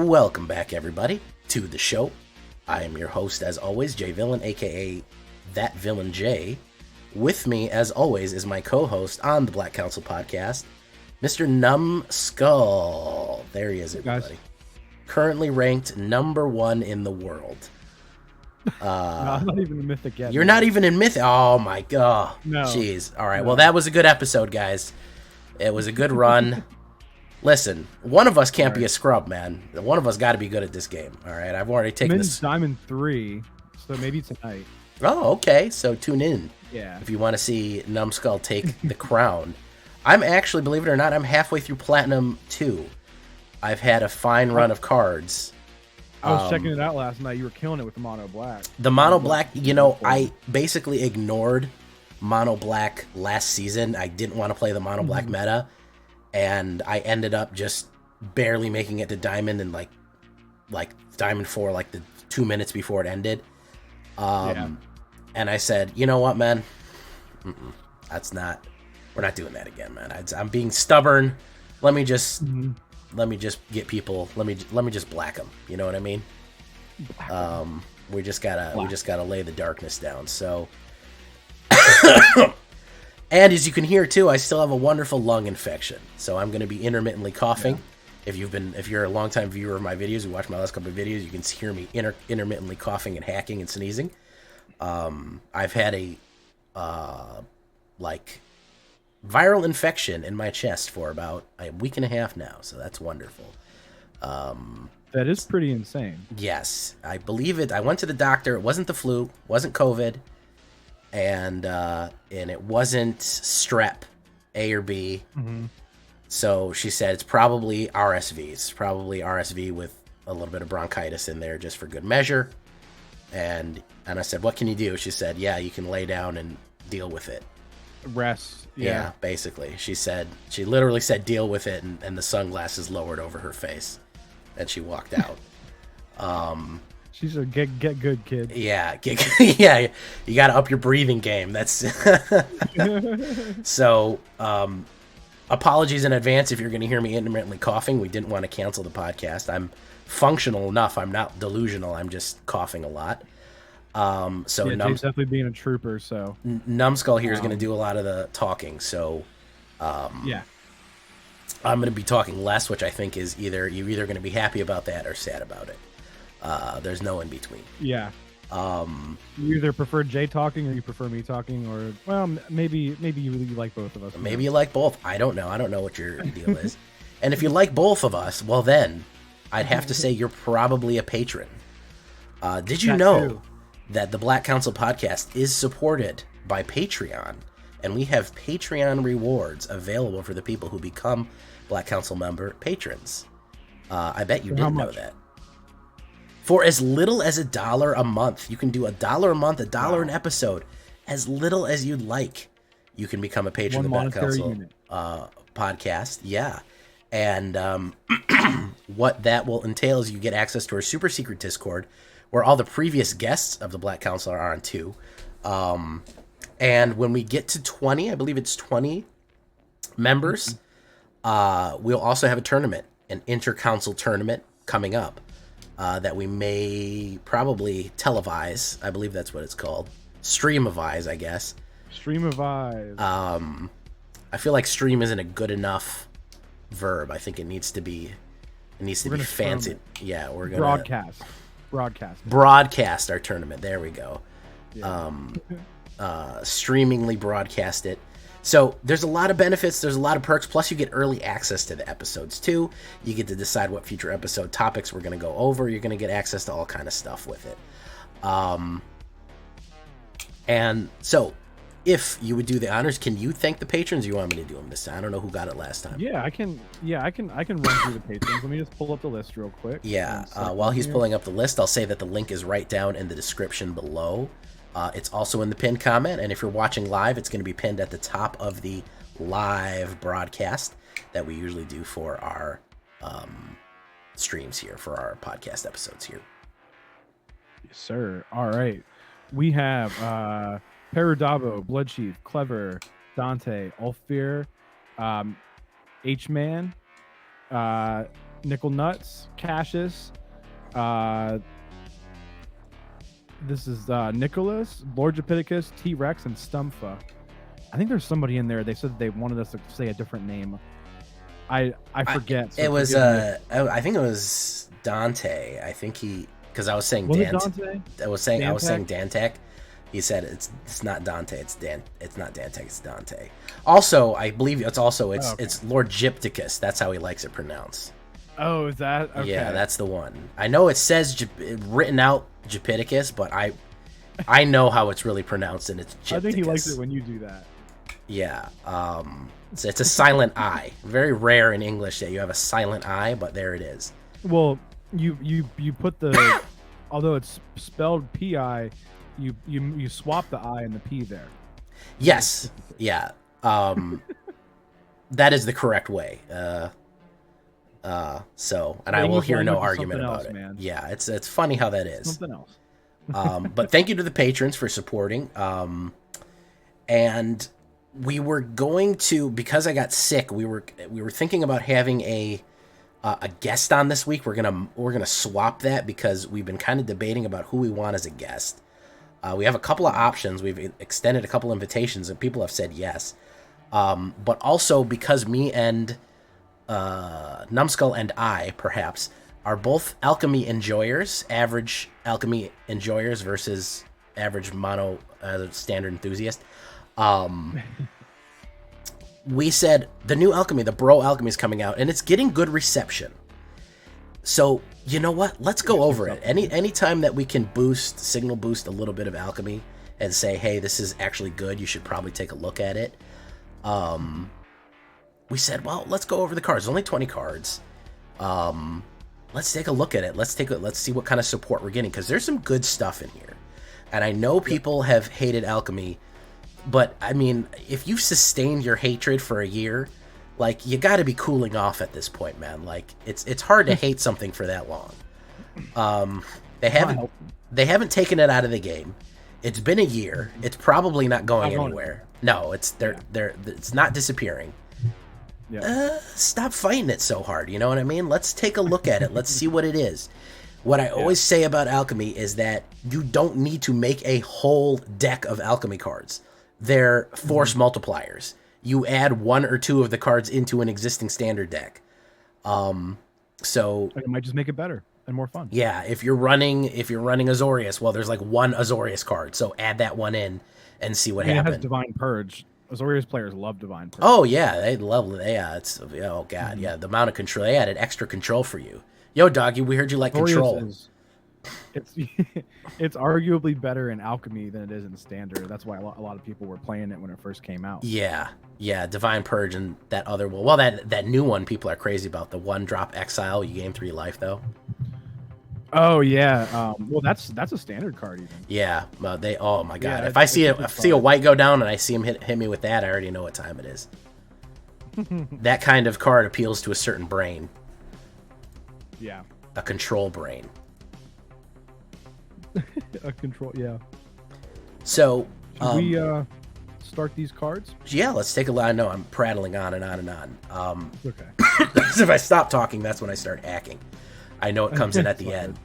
Welcome back, everybody, to the show. I am your host, as always, Jay Villain, aka That Villain J. With me, as always, is my co-host on the Black Council podcast, Mr. Numbskull. There he is, everybody. Currently ranked #1 in the world. No, I'm not even in Mythic yet. You're not even in Mythic? Oh my god. No. Jeez. All right. No. Well, that was a good episode, guys. It was a good run. Listen, one of us can't be a scrub, man. One of us got to be good at this game. All right. I've already taken this. Diamond 3, so maybe tonight. Oh, okay. So tune in. Yeah. If you want to see Numbskull take the crown. I'm actually, believe it or not, I'm halfway through Platinum 2. I've had a fine run of cards. I was checking it out last night. You were killing it with the mono black. The mono black, you know, I basically ignored mono black last season. I didn't want to play the mono black meta, and I ended up just barely making it to Diamond and like Diamond 4, like the 2 minutes before it ended. And I said, you know what, man? That's not. We're not doing that again, man. I'm being stubborn. Let me just. Let me just get people. Let me just black them. You know what I mean? We just gotta lay the darkness down. So, and as you can hear too, I still have a wonderful lung infection. So I'm going to be intermittently coughing. Yeah. If you're a longtime viewer of my videos, you watch my last couple of videos, you can hear me intermittently coughing and hacking and sneezing. I've had a viral infection in my chest for about a week and a half now, so that's wonderful. That is pretty insane. Yes, I believe it. I went to the doctor. It wasn't the flu, wasn't COVID, and it wasn't strep A or B. So she said it's probably RSV. It's probably RSV with a little bit of bronchitis in there, just for good measure. And I said, what can you do? She said, yeah, you can lay down and deal with it. Rest. Yeah, basically. She literally said, deal with it, and the sunglasses lowered over her face, and she walked out. She said, get good, kid. Yeah, yeah, you got to up your breathing game. That's so. Apologies in advance if you're going to hear me intermittently coughing. We didn't want to cancel the podcast. I'm functional enough. I'm not delusional. I'm just coughing a lot. So yeah, Jay's definitely being a trooper. So Numbskull here is going to do a lot of the talking. So yeah, I'm going to be talking less, which I think is you're either going to be happy about that or sad about it. There's no in between. Yeah. You either prefer Jay talking or you prefer me talking, or well, maybe you really like both of us. Maybe you like both. I don't know. I don't know what your deal is. And if you like both of us, well then, I'd have to say you're probably a patron. Did you know that the Black Council podcast is supported by Patreon, and we have Patreon rewards available for the people who become Black Council member patrons? I bet you didn't know that. For as little as $1 a month, you can do $1 a month, $1 an episode, as little as you'd like. You can become a patron of the Black Council podcast. Yeah. And what that will entail is you get access to our super secret Discord, where all the previous guests of the Black Council are on too. And when we get to 20, I believe it's 20 members, we'll also have a tournament, an inter-council tournament coming up that we may probably televise. I believe that's what it's called. Streamavise, I guess. Streamavise. I feel like stream isn't a good enough verb. I think it neast to be fancy. Yeah, we're gonna broadcast our tournament. There we go. Yeah. Streamingly broadcast it. So there's a lot of benefits. There's a lot of perks. Plus, you get early access to the episodes too. You get to decide what future episode topics we're going to go over. You're going to get access to all kind of stuff with it. And so, if you would do the honors, can you thank the patrons? Or you want me to do them this time? I don't know who got it last time. Yeah, I can. Yeah, I can run through the patrons. Let me just pull up the list real quick. Yeah. While he's pulling up the list, I'll say that the link is right down in the description below. It's also in the pinned comment, and if you're watching live, it's going to be pinned at the top of the live broadcast that we usually do for our streams here, for our podcast episodes here. Yes, sir. All right. We have Peridabo, Bloodchief, Clever, Dante, Ulfir, H-Man, Nickel Nuts, Cassius. This is Nicholas, Lord Japidicus, T-Rex, and Stumfa. I think there's somebody in there. They said they wanted us to say a different name. I forget. It was I think it was Dante. I think because I was saying Dante. I was saying Dantec. He said it's not Dante. It's not Dantec. It's Dante. Also, I believe it's Lord Gypticus. That's how he likes it pronounced. Oh, is that? Okay. Yeah, that's the one. I know it says written out Japidicus, but I know how it's really pronounced, and it's Gypticus. I think he likes it when you do that. Yeah. It's a silent I. Very rare in English that you have a silent I, but there it is. Well, you put the although it's spelled P-I, you swap the I and the P there. Yes. Yeah. That is the correct way. And I will hear no argument about it. Man. Yeah, it's funny how that is. Something else. But thank you to the patrons for supporting. And we were going to, because I got sick, we were thinking about having a guest on this week. We're gonna swap that because we've been kind of debating about who we want as a guest. We have a couple of options. We've extended a couple invitations and people have said yes. But also because me and Numbskull and I, perhaps, are both alchemy enjoyers, average alchemy enjoyers versus average mono standard enthusiast. We said the new alchemy, the bro alchemy, is coming out and it's getting good reception. So you know what? Let's go over it. Anytime that we can signal boost a little bit of alchemy and say, hey, this is actually good, you should probably take a look at it. We said, well, let's go over the cards. There's only 20 cards. Let's take a look at it. Let's see what kind of support we're getting, because there's some good stuff in here. And I know people have hated alchemy, but I mean, if you've sustained your hatred for a year, like, you got to be cooling off at this point, man. Like, it's hard to hate something for that long. They haven't taken it out of the game. It's been a year. It's probably not going anywhere. No, it's not disappearing. Yeah. Stop fighting it so hard, you know what I mean? Let's take a look at it. Let's see what it is. What I always say about alchemy is that you don't need to make a whole deck of alchemy cards. They're force multipliers. You add one or two of the cards into an existing standard deck. So it might just make it better and more fun. Yeah, if you're running Azorius, well, there's like one Azorius card, so add that one in and see what happens. It has Divine Purge. Azorius players love Divine Purge. Oh yeah, they love it. Yeah, oh god, yeah, the amount of control they added, extra control for you. Yo, doggy, we heard you like control. It's arguably better in alchemy than it is in standard. That's why a lot of people were playing it when it first came out. Yeah, Divine Purge and that other well, that new one people are crazy about, the 1-drop exile. You gain 3 life though. Oh yeah, well that's a standard card even. Yeah, oh my god, if I see a white go down and I see him hit me with that, I already know what time it is. That kind of card appeals to a certain brain. Yeah, a control brain. A control, yeah. So should we start these cards? Yeah, let's take a look. I know I'm prattling on and on and on. Okay. If I stop talking, that's when I start hacking. I know it comes in at the end.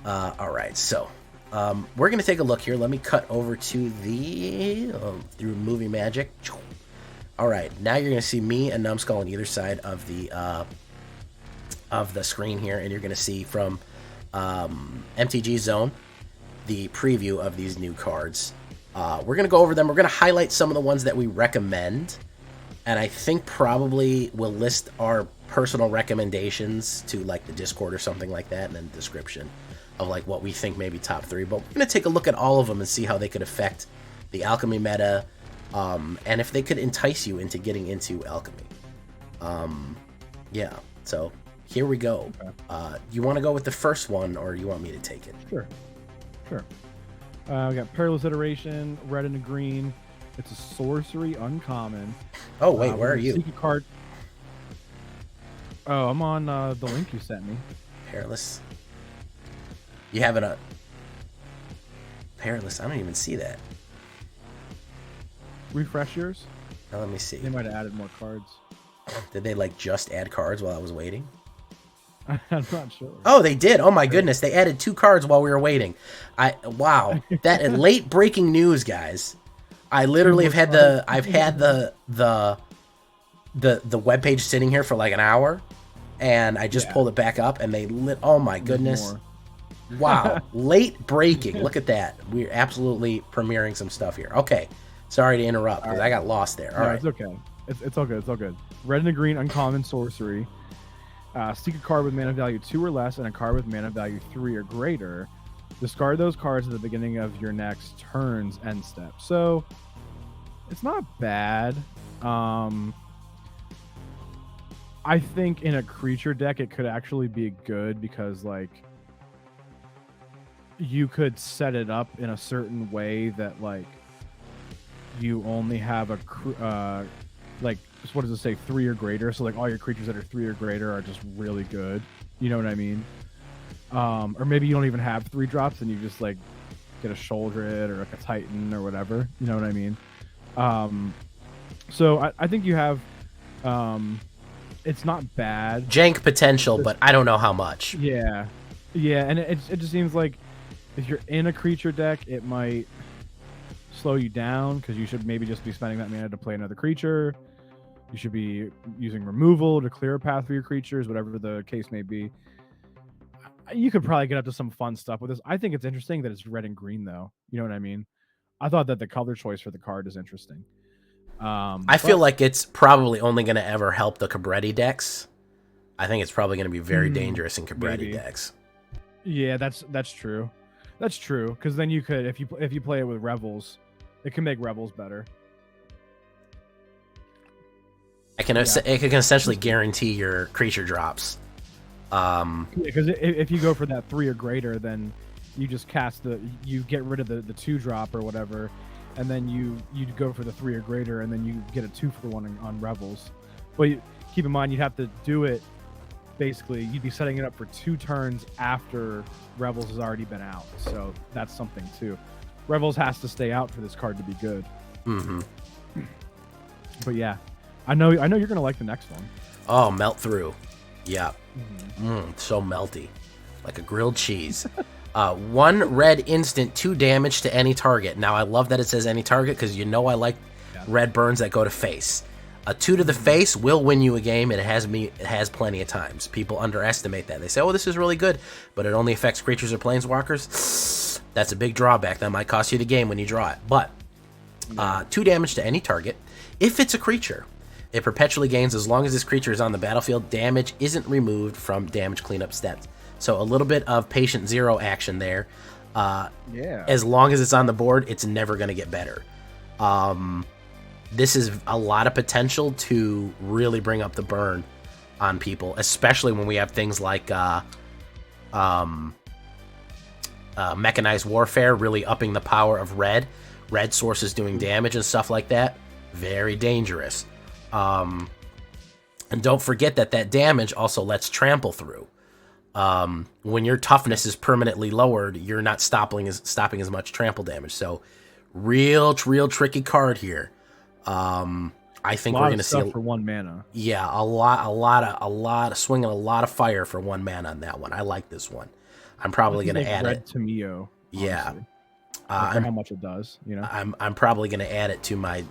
All right, so we're gonna take a look here. Let me cut over to through movie magic. All right, now you're gonna see me and Numbskull on either side of the screen here, and you're gonna see from MTG Zone the preview of these new cards. We're gonna go over them. We're gonna highlight some of the ones that we recommend, and I think probably we'll list our personal recommendations to like the Discord or something like that, and then the description of like what we think maybe top 3. But we're gonna take a look at all of them and see how they could affect the alchemy meta, and if they could entice you into getting into alchemy. Yeah, so here we go. Okay. You want to go with the first one, or you want me to take it? Sure. We got Perilous Iteration, red and a green. It's a sorcery uncommon. Oh wait, where are you? Secret card. Oh, I'm on the link you sent me. Perilous. You have a Perilous. I don't even see that. Refresh yours. Now let me see. They might have added more cards. Did they like just add cards while I was waiting? I'm not sure. Oh, they did. Oh my goodness, they added 2 cards while we were waiting. Wow, that late breaking news, guys. I literally have had the webpage sitting here for like an hour, and I just pulled it back up, and they lit. Oh my goodness. Wow, late breaking. Look at that. We're absolutely premiering some stuff here. Okay, sorry to interrupt because I got lost there. All right, it's okay. It's all good. It's all good. Red and a green uncommon sorcery. Seek a card with mana value 2 or less and a card with mana value 3 or greater. Discard those cards at the beginning of your next turn's end step. So it's not bad. I think in a creature deck it could actually be good because like you could set it up in a certain way that like you only have a like what does it say, 3 or greater, so like all your creatures that are 3 or greater are just really good, you know what I mean? Or maybe you don't even have 3 drops and you just like get a Sholdred or like a Titan or whatever, you know what I mean? So I think you have it's not bad, jank potential, but I don't know how much. Yeah, and it just seems like if you're in a creature deck it might slow you down because you should maybe just be spending that mana to play another creature. You should be using removal to clear a path for your creatures, whatever the case may be. You could probably get up to some fun stuff with this. I think it's interesting that it's red and green, though. You know what I mean? I thought that the color choice for the card is interesting. I feel like it's probably only going to ever help the Cabretti decks. I think it's probably going to be very dangerous in Cabretti decks. Yeah, that's true. That's true because then you could, if you play it with Revels, it can make Revels better. It can essentially guarantee your creature drops. Because if you go for that 3 or greater, then you just cast you get rid of the 2 drop or whatever, and then you go for the 3 or greater, and then you get a 2-for-1 on Revels. But keep in mind, you'd have to do it. Basically, you'd be setting it up for 2 turns after Revels has already been out. So that's something too. Revels has to stay out for this card to be good. Mm-hmm. But yeah, I know you're gonna like the next one. Oh, melt through. Yeah. So melty. Like a grilled cheese. 1 red instant, 2 damage to any target. Now, I love that it says any target because you know I like red burns that go to face. A 2 to the face will win you a game. It has plenty of times. People underestimate that. They say, oh, this is really good, but it only affects creatures or planeswalkers. That's a big drawback. That might cost you the game when you draw it. But 2 damage to any target. If it's a creature, it perpetually gains as long as this creature is on the battlefield. Damage isn't removed from damage cleanup steps. So a little bit of patient 0 action there. As long as it's on the board, it's never going to get better. This is a lot of potential to really bring up the burn on people, especially when we have things like mechanized warfare really upping the power of red sources doing damage and stuff like that. Very dangerous. And don't forget that damage also lets trample through. When your toughness is permanently lowered, you're not stopping as much trample damage. So real tricky card here. I think we're going to see for 1 mana. Yeah, a lot of swinging a lot of fire for 1 mana on that one. I like this one. I'm probably going to add red it to Mio. Yeah. How much it does, you know. I'm probably going to add it to my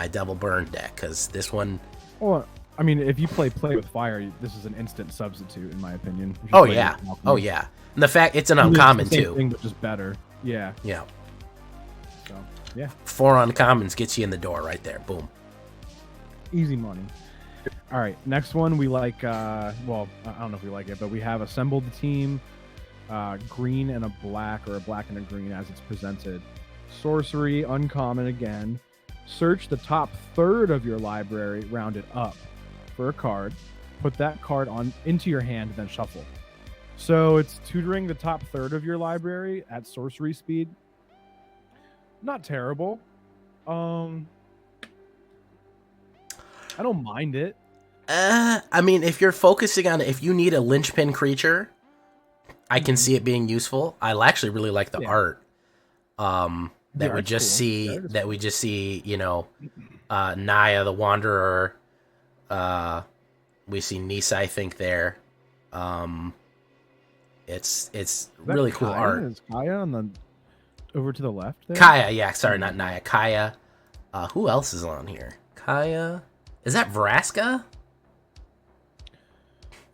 Devil Burn deck because this one. Well, I mean, if you play with fire, this is an instant substitute, in my opinion. Oh yeah, and the fact it's an uncommon too. Thing, but just better. Yeah. Yeah. So yeah. 4 uncommons gets you in the door right there. Boom. Easy money. All right, next one we like. Well, I don't know if we like it, but we have assembled the team. Green and a black, or a black and a green as it's presented. Sorcery, uncommon again. Search the top third of your library, round it up for a card. Put that card into your hand, then shuffle. So it's tutoring the top third of your library at sorcery speed. Not terrible. I don't mind it. I mean, if you're focusing on it, if you need a linchpin creature, I can see it being useful. I actually really like the art. That we just see, you know, Naya the Wanderer. We see Nisa, I think, there. It's really cool Kaya? art. Is Kaya on the over to the left there? Kaya, yeah, sorry, not Naya. Kaya. Who else is on here? Kaya. Is that Vraska?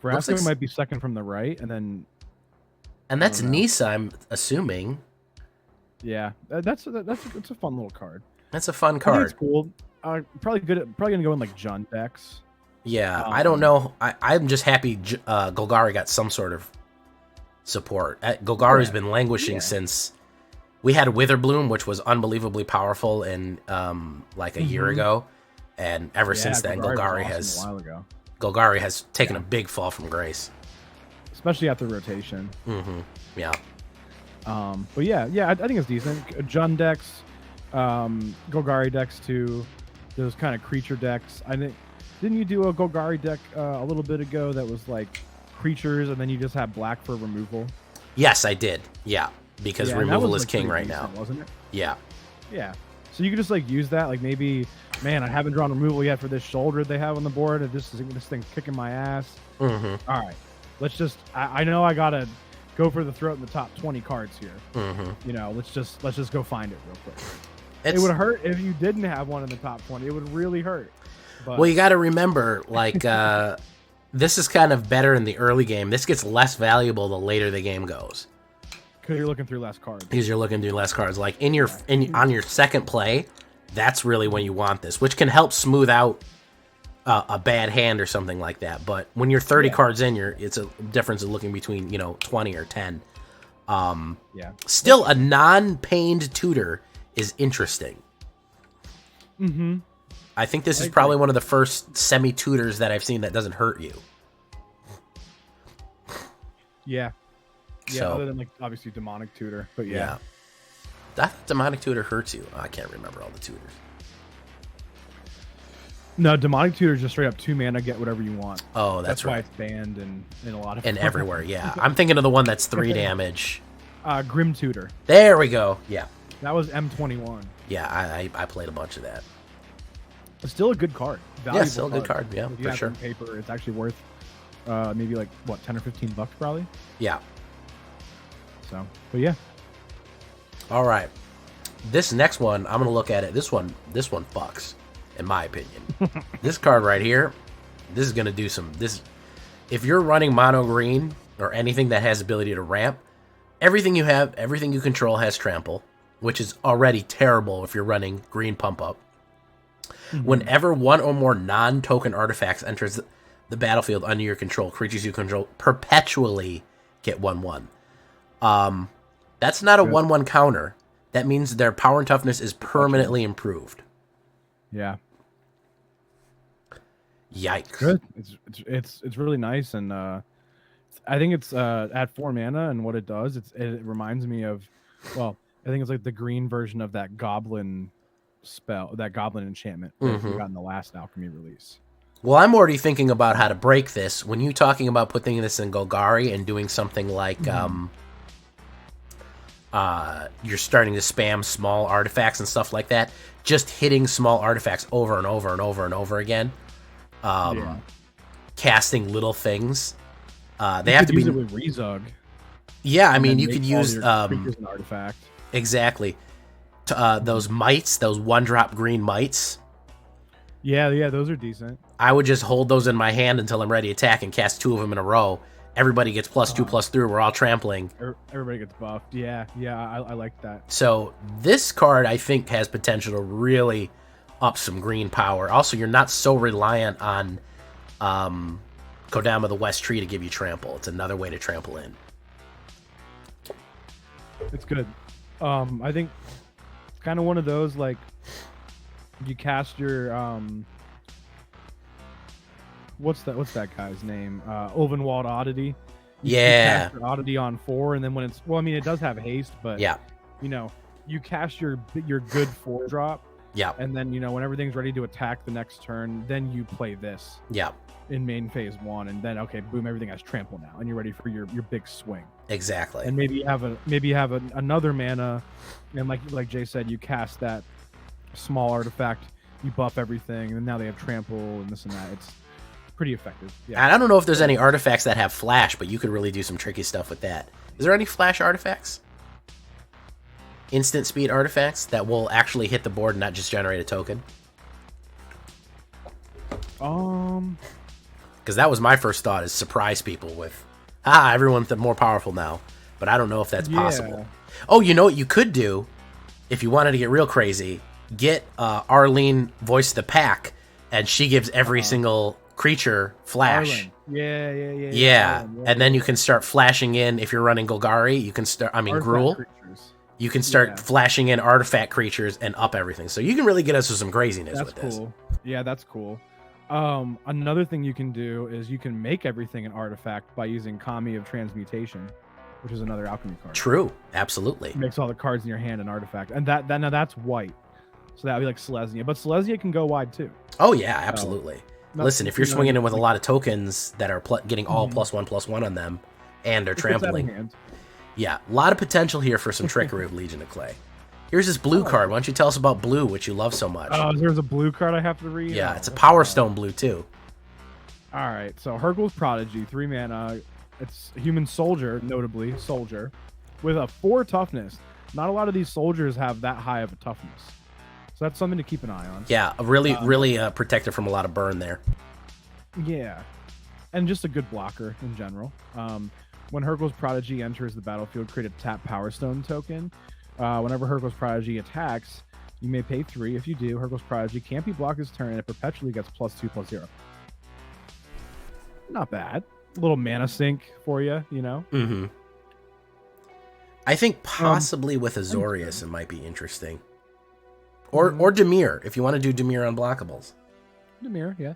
Vraska like... might be second from the right, and that's Nisa, I'm assuming. Yeah, that's a fun little card. That's a fun card. It's cool. Probably gonna go in like Jund decks. Yeah, I don't know. I'm just happy Golgari got some sort of support. Golgari's been languishing since we had Witherbloom, which was unbelievably powerful in like a year ago, and ever since then, Golgari has taken a big fall from grace, especially after rotation. Yeah. But yeah, I think it's decent. Jund decks, Golgari decks too. Those kind of creature decks. I think. Didn't you do a Golgari deck a little bit ago that was like creatures, and then you just have black for removal? Yes, I did. Yeah, because removal is king right now, wasn't it? Yeah. Yeah. So you could just like use that. Like maybe, man, I haven't drawn removal yet for this shoulder they have on the board. And this thing's kicking my ass. All right, let's just. I know I gotta go for the throat in the top 20 cards here. You know, let's just go find it real quick. It would hurt if you didn't have one in the top 20. It would really hurt. But... Well, you got to remember, like, this is kind of better in the early game. This gets less valuable the later the game goes. Because you're looking through less cards. Because you're looking through less cards. Like on your second play, that's really when you want this, which can help smooth out a bad hand or something like that. But when you're 30 cards in, it's a difference of looking between 20 or 10. Still, a non-pained tutor is interesting. I think this is probably one of the first semi-tutors that I've seen that doesn't hurt you. Yeah, other than like obviously demonic tutor, but yeah. That demonic tutor hurts you. I can't remember all the tutors. No, demonic tutor is just straight up 2 mana, get whatever you want. Oh, that's right. Why it's banned in a lot of and everywhere. Yeah, I'm thinking of the one that's 3 damage. Grim tutor. There we go. Yeah, that was M21. Yeah, I played a bunch of that. It's still a good card. Still a good card. Yeah, for sure. Paper, it's actually worth maybe like what, $10 or $15 probably. Yeah. So, but yeah. All right, this next one I'm gonna look at it. This one fucks, in my opinion. This card right here, this is gonna do some. If you're running mono green or anything that has ability to ramp, everything you control has trample, which is already terrible if you're running green pump up. Whenever one or more non-token artifacts enters the battlefield under your control, creatures you control perpetually get 1/1. That's not a 1/1 counter. That means their power and toughness is permanently improved. Yeah. Yikes. Good. It's really nice, and I think it's at 4 mana, and what it does, it reminds me of, well, I think it's like the green version of that goblin spell, that goblin enchantment that we got in the last alchemy release. Well, I'm already thinking about how to break this. When you talking about putting this in Golgari and doing something like you're starting to spam small artifacts and stuff like that, just hitting small artifacts over and over and over and over again, casting little things. They have to be use it with Rezug. Yeah, I mean, you could use an artifact. Exactly. Those mites, those 1-drop green mites. Yeah, those are decent. I would just hold those in my hand until I'm ready to attack and cast 2 of them in a row. Everybody gets +2/+3. We're all trampling. Everybody gets buffed. Yeah, I like that. So this card, I think, has potential to really up some green power. Also, you're not so reliant on Kodama the West Tree to give you trample. It's another way to trample in. It's good. I think it's kind of one of those, like, you cast your what's that guy's name? Ulvenwald Oddity. You cast your Oddity on 4, and then when it's, well, I mean, it does have haste, but you cast your good 4-drop. Yeah. And then, when everything's ready to attack the next turn, then you play this. Yeah. In main phase 1, and then boom, everything has trample now, and you're ready for your big swing. Exactly. And maybe you have another mana, and like Jay said, you cast that small artifact, you buff everything, and now they have trample and this and that. pretty effective. Yeah. And I don't know if there's any artifacts that have flash, but you could really do some tricky stuff with that. Is there any flash artifacts? Instant speed artifacts that will actually hit the board and not just generate a token? Because that was my first thought, is surprise people with, everyone's more powerful now. But I don't know if that's possible. Oh, you know what you could do, if you wanted to get real crazy, get Arlene voice the pack, and she gives every single creature flash. Arlen. Yeah. And then you can start flashing in, if you're running Golgari, you can start, Gruul. Creatures. You can start flashing in artifact creatures and up everything. So you can really get us with some craziness with this. Cool. Yeah, that's cool. Another thing you can do is you can make everything an artifact by using Kami of Transmutation, which is another alchemy card. True, absolutely. It makes all the cards in your hand an artifact, and now that's white, so that would be like Selesnya. But Selesnya can go wide too. Oh yeah, absolutely. Listen, if you're swinging in with a lot of tokens that are getting all +1/+1 on them, and are trampling, yeah, a lot of potential here for some trickery of Legion of Clay. Here's this blue card. Why don't you tell us about blue, which you love so much? Oh, there's a blue card I have to read? Yeah, it's a Power Stone blue, too. All right, so Hurkyl's Prodigy, 3 mana. It's a human soldier, notably, soldier, with a 4 toughness. Not a lot of these soldiers have that high of a toughness. So that's something to keep an eye on. Yeah, really protected from a lot of burn there. Yeah, and just a good blocker in general. When Hurkyl's Prodigy enters the battlefield, create a tap Power Stone token. Whenever Hurkyl's Prodigy attacks, you may pay 3. If you do, Hurkyl's Prodigy can't be blocked this turn, and it perpetually gets +2/+0. Not bad. A little mana sink for you, you know? Mm-hmm. I think possibly with Azorius it might be interesting. Or Dimir, if you want to do Dimir unblockables. Dimir, yeah.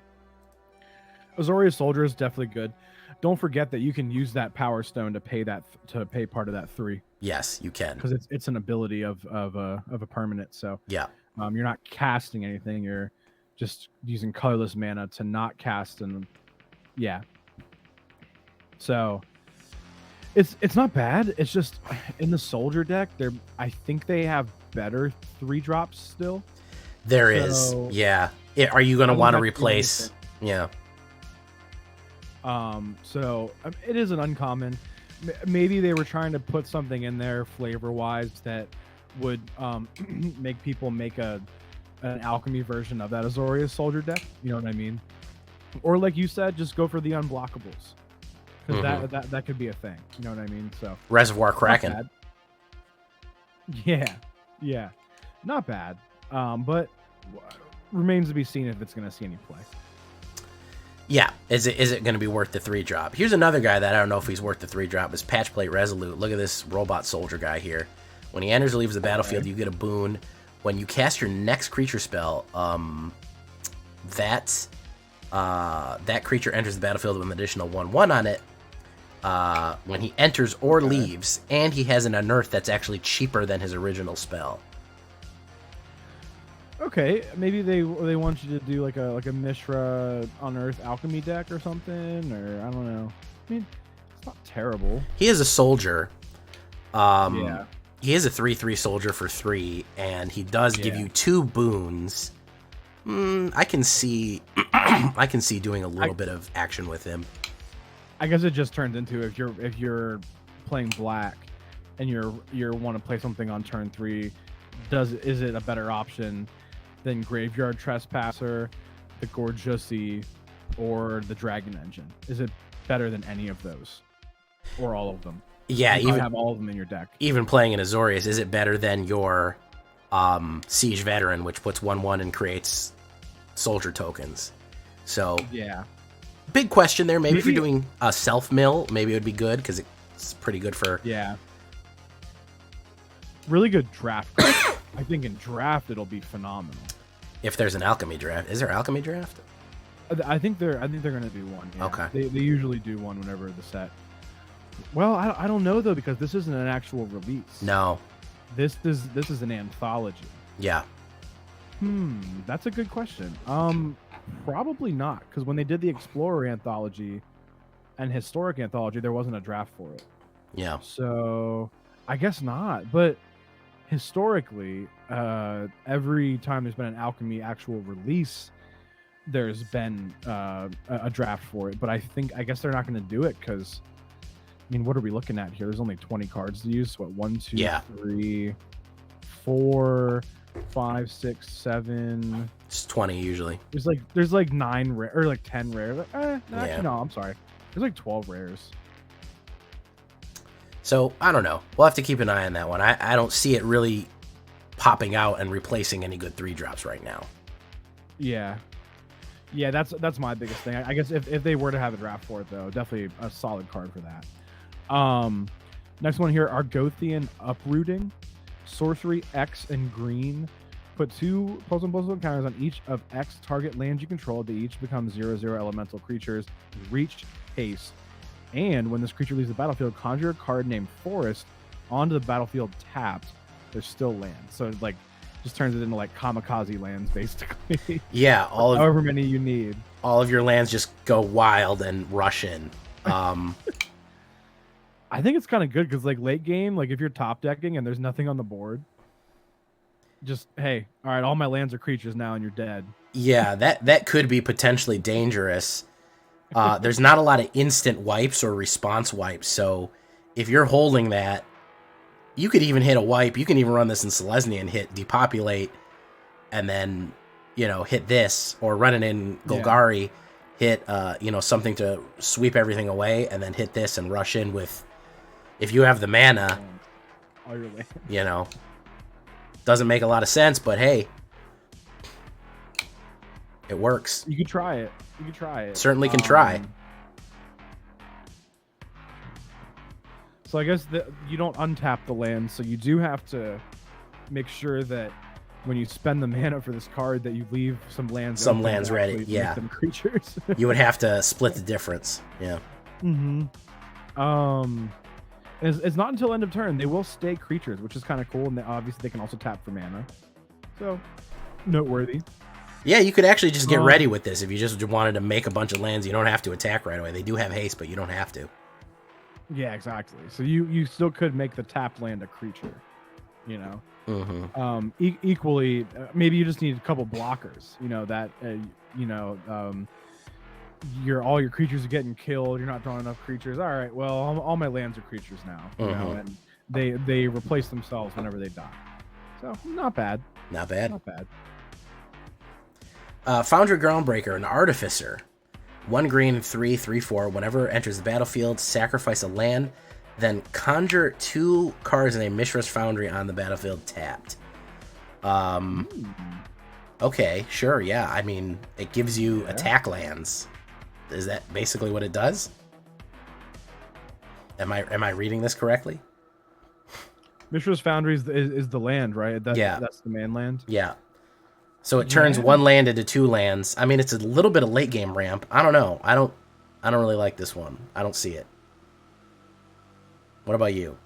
Azorius Soldier is definitely good. Don't forget that you can use that Power Stone to pay part of that 3. Yes, you can. Because it's an ability of a permanent. So yeah, you're not casting anything. You're just using colorless mana to not cast, and yeah. So it's not bad. It's just in the soldier deck, I think they have better 3-drops still. There is, yeah. Are you going to want to replace? Yeah. So it is an uncommon. Maybe they were trying to put something in there flavor-wise that would make people make an alchemy version of that Azorius soldier deck. You know what I mean? Or like you said, just go for the unblockables, because that could be a thing. You know what I mean? So Reservoir Kraken. Yeah, not bad. But remains to be seen if it's going to see any play. Yeah, is it going to be worth the 3-drop? Here's another guy that I don't know if he's worth the 3-drop. Is Patch Plate Resolute. Look at this robot soldier guy here. When he enters or leaves the battlefield, you get a boon. When you cast your next creature spell, that creature enters the battlefield with an additional 1/1 on it. When he enters or leaves, and he has an unearth that's actually cheaper than his original spell. Okay, maybe they want you to do like a Mishra Unearth Alchemy deck or something, or I don't know. I mean, it's not terrible. He is a soldier. Yeah. He is a 3/3 soldier for 3, and he does give you 2 boons. I can see doing a little bit of action with him. I guess it just turns into if you're playing black and you want to play something on turn 3, is it a better option than Graveyard Trespasser, the Gorgiasi, or the Dragon Engine? Is it better than any of those, or all of them? Yeah, you have all of them in your deck. Even playing an Azorius, is it better than your Siege Veteran, which puts 1/1 and creates soldier tokens? So yeah, big question there. Maybe if you're doing a self mill, maybe it would be good because it's pretty good for really good draft. I think in draft it'll be phenomenal. If there's an alchemy draft, is there alchemy draft? I think they're gonna do one. Yeah. Okay. They usually do one whenever the set. Well, I don't know though, because this isn't an actual release. No. This is an anthology. Yeah. That's a good question. Probably not, because when they did the Explorer anthology and Historic anthology, there wasn't a draft for it. Yeah. So I guess not, but historically, every time there's been an alchemy actual release, there's been a draft for it, but I guess they're not going to do it because, I mean, what are we looking at here? There's only 20 cards to use. So what? 1, 2, 3, 4, 5, 6, 7. It's 20 usually. There's like 9 rare or like 10 rare. Like, actually, no, I'm sorry. There's like 12 rares. So I don't know. We'll have to keep an eye on that one. I don't see it really popping out and replacing any good 3-drops right now. Yeah. Yeah, that's my biggest thing. I guess if they were to have a draft for it, though, definitely a solid card for that. Next one here are Gothian Uprooting. Sorcery, X, and green. Put 2 +1/+1 counters on each of X target lands you control. They each become 0/0 elemental creatures. Reach, haste. And when this creature leaves the battlefield, conjure a card named Forest onto the battlefield tapped. There's still land. So it, like, just turns it into like kamikaze lands, basically. Yeah, however many you need. All of your lands just go wild and rush in. I think it's kind of good because, like, late game, like if you're top decking and there's nothing on the board, just, hey, all right, all my lands are creatures now, and you're dead. Yeah, that could be potentially dangerous. There's not a lot of instant wipes or response wipes, so if you're holding that, you could even hit a wipe. You can even run this in Selesnya and hit Depopulate, and then, you know, hit this, or run it in Golgari, hit, you know, something to sweep everything away, and then hit this and rush in with, if you have the mana, all your land. You know, doesn't make a lot of sense, but hey, it works. You could try it. Certainly can try. So I guess you don't untap the land, so you do have to make sure that when you spend the mana for this card that you leave some lands ready. Yeah. Them creatures. You would have to split the difference. Yeah. Mm-hmm. It's not until end of turn. They will stay creatures, which is kind of cool, and obviously they can also tap for mana. So, noteworthy. Yeah, you could actually just get ready with this if you just wanted to make a bunch of lands. You don't have to attack right away. They do have haste, but you don't have to. Yeah, exactly. So you still could make the tap land a creature, you know. Mm-hmm. Equally, maybe you just need a couple blockers. You know that all your creatures are getting killed. You're not drawing enough creatures. All right, well, all my lands are creatures now. You know, and they replace themselves whenever they die. So not bad. Not bad. Not bad. Foundry Groundbreaker, an Artificer. 1 green, 3/3/4. Whenever it enters the battlefield, sacrifice a land, then conjure 2 cards in a Mishra's Foundry on the battlefield tapped. Okay, sure, yeah. I mean, it gives you attack lands. Is that basically what it does? Am I reading this correctly? Mishra's Foundry is the land, right? That's the main land. Yeah. So it turns 1 land into 2 lands. I mean, it's a little bit of late game ramp. I don't know. I don't really like this one. I don't see it. What about you?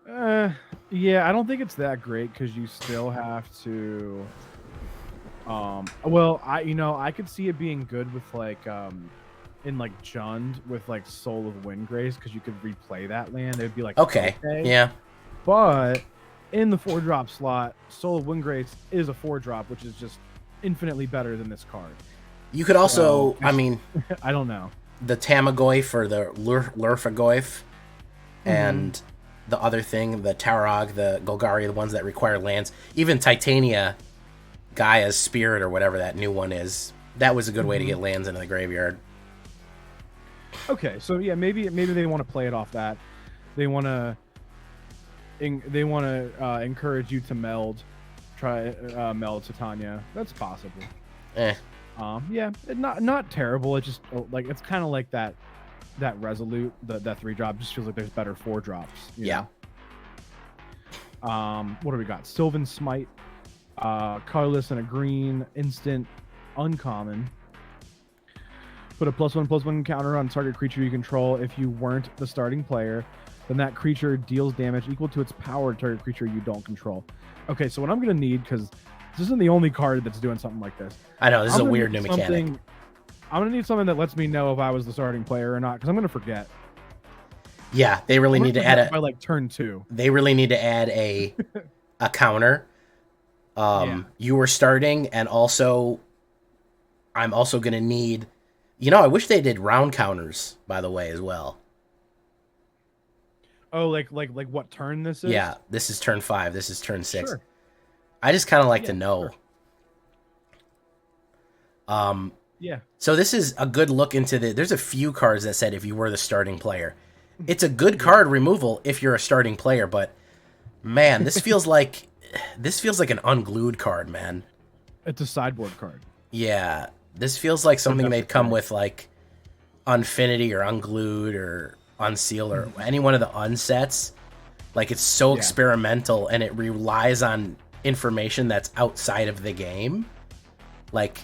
Yeah, I don't think it's that great because you still have to. Well, I could see it being good with like in like Jund with like Soul of Windgrace because you could replay that land. It'd be like okay. Yeah. But in the 4-drop slot, Soul of Windgrace is a 4-drop, which is just infinitely better than this card. You could also, I mean, I don't know. The Tamagoyf or the Lurfagoyf and the other thing, the Tarog, the Golgari, the ones that require lands, even Titania, Gaia's Spirit or whatever that new one is, that was a good way to get lands into the graveyard. Okay, so yeah, maybe they want to play it off that. They want to encourage you to meld Titania. That's possible. Yeah, not terrible. It just like it's kind of like that Resolute, that 3-drop just feels like there's better 4-drops. Yeah. What do we got? Sylvan Smite, colorless and a green, instant, uncommon. Put a +1/+1 counter on target creature you control. If you weren't the starting player, then that creature deals damage equal to its power to target creature you don't control. Okay, so what I'm going to need, because this isn't the only card that's doing something like this. I know, this is a weird new mechanic. I'm going to need something that lets me know if I was the starting player or not, because I'm going to forget. Yeah, they really need to add by like turn 2. They really need to add a counter. You were starting, and also I'm also going to need... I wish they did round counters, by the way, as well. Oh, like what turn this is? Yeah, this is turn 5. This is turn 6. Sure. I just kind of like to know. Sure. Yeah. So this is a good look into the... There's a few cards that said if you were the starting player. It's a good card removal if you're a starting player, but man, this feels like an unglued card, man. It's a sideboard card. Yeah, this feels like something they'd come with like Unfinity or Unglued or Unsealed or any one of the unsets. Like it's so experimental and it relies on information that's outside of the game. Like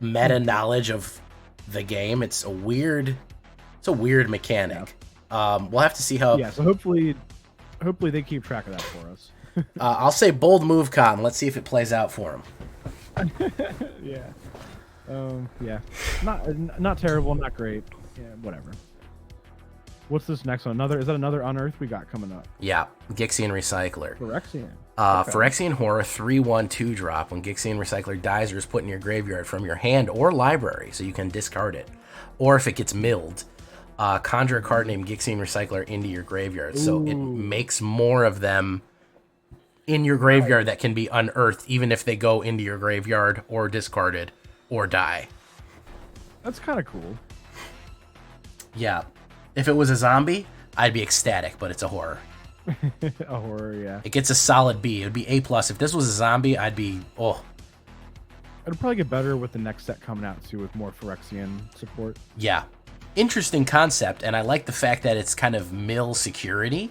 meta knowledge of the game. It's a weird mechanic. Yeah. We'll have to see how. Yeah, so hopefully they keep track of that for us. I'll say bold move, Con. Let's see if it plays out for him. Yeah. Yeah. Not terrible, not great. Yeah, whatever. What's this next one? Is that another Unearth we got coming up? Yeah, Gixian Recycler. Phyrexian. Okay. Phyrexian Horror, 3/1 2-drop. When Gixian Recycler dies or is put in your graveyard from your hand or library, so you can discard it. Or if it gets milled, conjure a card named Gixian Recycler into your graveyard. So it makes more of them in your graveyard that can be unearthed, even if they go into your graveyard or discarded or die. That's kind of cool. Yeah. If it was a zombie, I'd be ecstatic, but it's a horror. A horror, yeah. It gets a solid B. It would be A+. If this was a zombie, I'd be, oh. It'll probably get better with the next set coming out, too, with more Phyrexian support. Yeah. Interesting concept, and I like the fact that it's kind of mill security.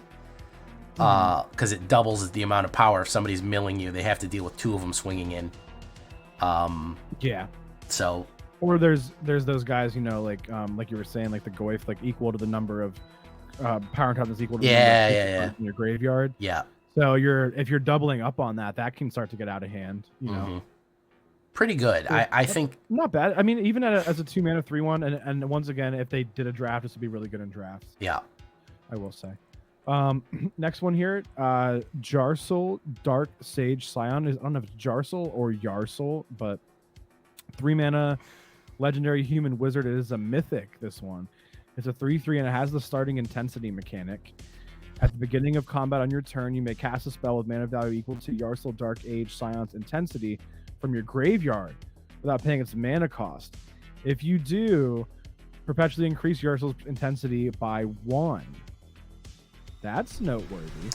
Because it doubles the amount of power. If somebody's milling you, they have to deal with 2 of them swinging in. Yeah. So... Or there's those guys, like you were saying, like the Goyf, like equal to the number of power and toughness equal to the number of in your graveyard. Yeah. So if you're doubling up on that can start to get out of hand. You know. Pretty good. So I think not bad. I mean, even as a 2-mana 3/1, and once again, if they did a draft, this would be really good in drafts. Yeah. I will say. Next one here, Jarsel Dark Sage Scion. I don't know if it's Jarsel or Yarsel, but 3-mana. Legendary Human Wizard. It is a mythic, this one. It's a 3/3 and it has the starting intensity mechanic. At the beginning of combat on your turn, you may cast a spell with mana value equal to Yarsel Dark Age Scion's intensity from your graveyard without paying its mana cost. If you do, perpetually increase Yarsel's intensity by 1. That's noteworthy.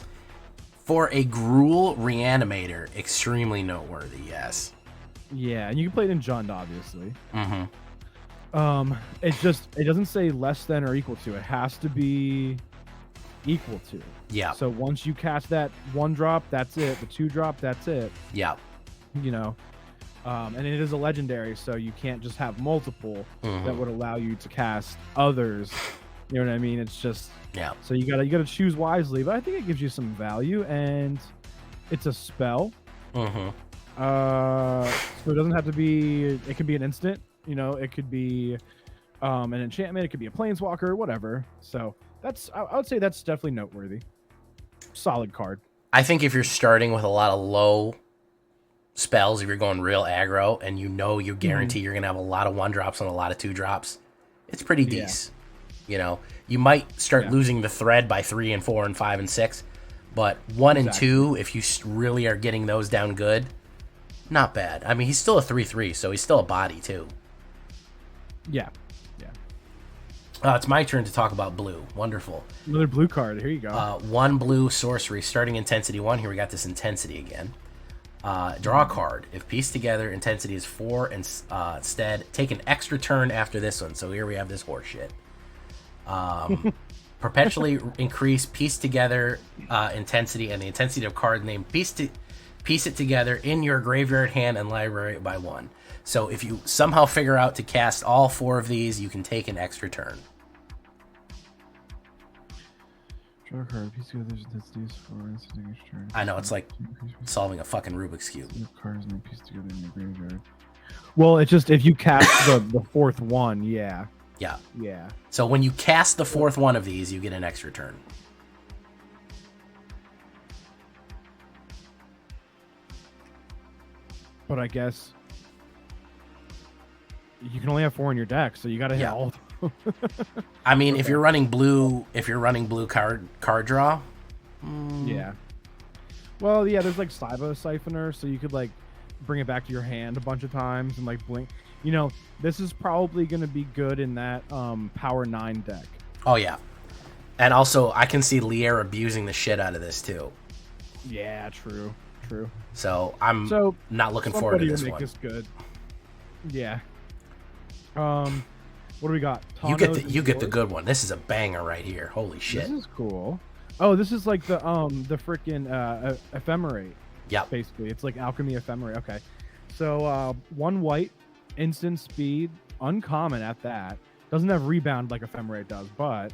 For a Gruul Reanimator, extremely noteworthy, yes. Yeah, and you can play it in Jund, obviously. It doesn't say less than or equal to. It has to be equal to. Yeah. So once you cast that 1-drop, that's it. The 2-drop, that's it. Yeah. And it is a legendary, so you can't just have multiple that would allow you to cast others. You know what I mean? It's just So you gotta choose wisely, but I think it gives you some value, and it's a spell. So it doesn't have to be. It could be an instant. It could be an enchantment. It could be a planeswalker, whatever. So I would say that's definitely noteworthy. Solid card. I think if you're starting with a lot of low spells, if you're going real aggro, and you guarantee you're gonna have a lot of 1-drops and a lot of 2-drops, it's pretty decent. You might start losing the thread by 3 and 4 and 5 and 6, but 1 and 2, if you really are getting those down good. Not bad. I mean, he's still a 3/3, so he's still a body, too. Yeah. It's my turn to talk about blue. Wonderful. Another blue card. Here you go. 1 blue sorcery, starting intensity 1. Here we got this intensity again. Draw a card. If pieced together, intensity is 4, and instead, take an extra turn after this one. So here we have this horse shit. Perpetually increase piece together intensity and the intensity of card named piece it together in your graveyard, hand, and library by 1. So if you somehow figure out to cast all 4 of these, you can take an extra turn. Draw a card. Piece together intensities for instant extra turn. I know, it's like solving a fucking Rubik's Cube. Cards and piece together in your graveyard. Well, it's just if you cast the 4th one, yeah. So when you cast the 4th one of these, you get an extra turn. But I guess you can only have 4 in your deck, so you got to hit all. I mean, if you're running blue, card draw. Yeah. Well, yeah, there's like Saiba Siphoner, so you could like bring it back to your hand a bunch of times and like blink. You know, this is probably going to be good in that Power 9 deck. Oh yeah, and also I can see Lier abusing the shit out of this too. Yeah, true. So I'm not looking forward to this one. This good. Yeah. What do we got? You get the good one. This is a banger right here. Holy shit. This is cool. Oh, this is like the freaking ephemerate. Yeah. Basically, it's like alchemy ephemerate. Okay. So 1 white, instant speed, uncommon at that. Doesn't have rebound like ephemerate does, but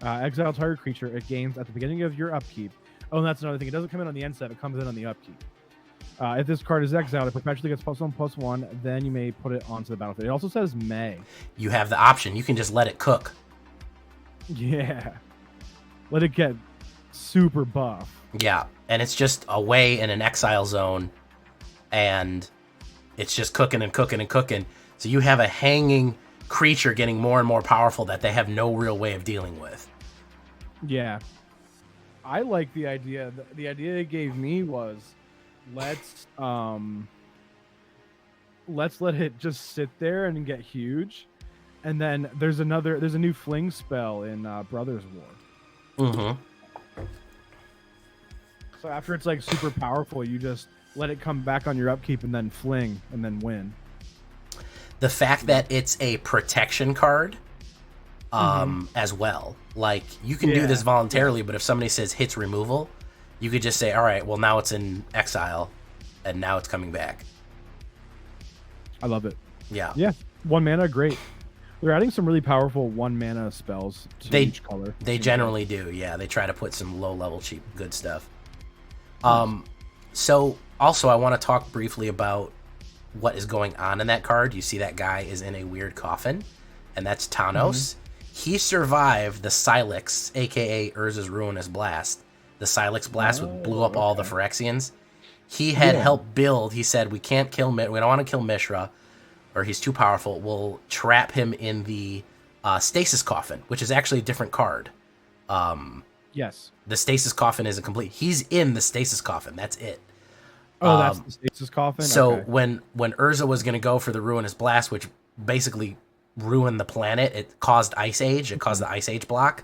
exile target creature. It gains at the beginning of your upkeep. Oh, and that's another thing. It doesn't come in on the end step. It comes in on the upkeep. If this card is exiled, it perpetually gets +1/+1. Then you may put it onto the battlefield. It also says may. You have the option. You can just let it cook. Yeah. Let it get super buff. Yeah, and it's just away in an exile zone, and it's just cooking and cooking and cooking. So you have a hanging creature getting more and more powerful that they have no real way of dealing with. Yeah. I like the idea. The idea it gave me was let's let it just sit there and get huge. And then there's a new fling spell in Brothers War. Mm-hmm. So after it's like super powerful, you just let it come back on your upkeep and then fling and then win. The fact that it's a protection card as well. Like, you can do this voluntarily, but if somebody says hits removal, you could just say, all right, well, now it's in exile, and now it's coming back. I love it. Yeah. Yeah. 1 mana, great. They're adding some really powerful 1 mana spells to each color. They generally do, yeah. They try to put some low-level, cheap, good stuff. So, also, I want to talk briefly about what is going on in that card. You see that guy is in a weird coffin, and that's Thanos. He survived the Silex, a.k.a. Urza's Ruinous Blast. The Silex Blast blew up all the Phyrexians. He had helped build. He said, we can't kill we don't want to kill Mishra, or he's too powerful. We'll trap him in the Stasis Coffin, which is actually a different card. Yes. The Stasis Coffin isn't complete. He's in the Stasis Coffin. That's it. Oh, that's the Stasis Coffin? So when Urza was going to go for the Ruinous Blast, which basically ruined the planet, it caused Ice Age. It caused the Ice Age block.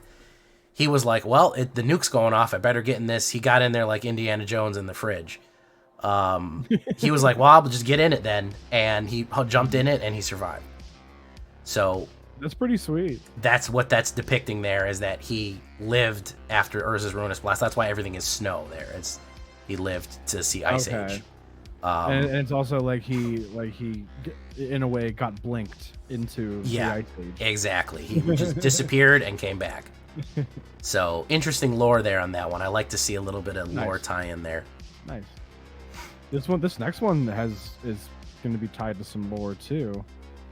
He was like, well, the nuke's going off. I better get in this. He got in there like Indiana Jones in the fridge. He was like, well, I'll just get in it then. And he jumped in it, and he survived. So that's pretty sweet. That's what that's depicting there, is that he lived after Urza's Ruinous Blast. That's why everything is snow there. He lived to see Ice Age. And it's also like he in a way got blinked into the Ice Age. Exactly. He just disappeared and came back. So interesting lore there on that one. I like to see a little bit of lore tie-in there. Nice. This next one is going to be tied to some lore too,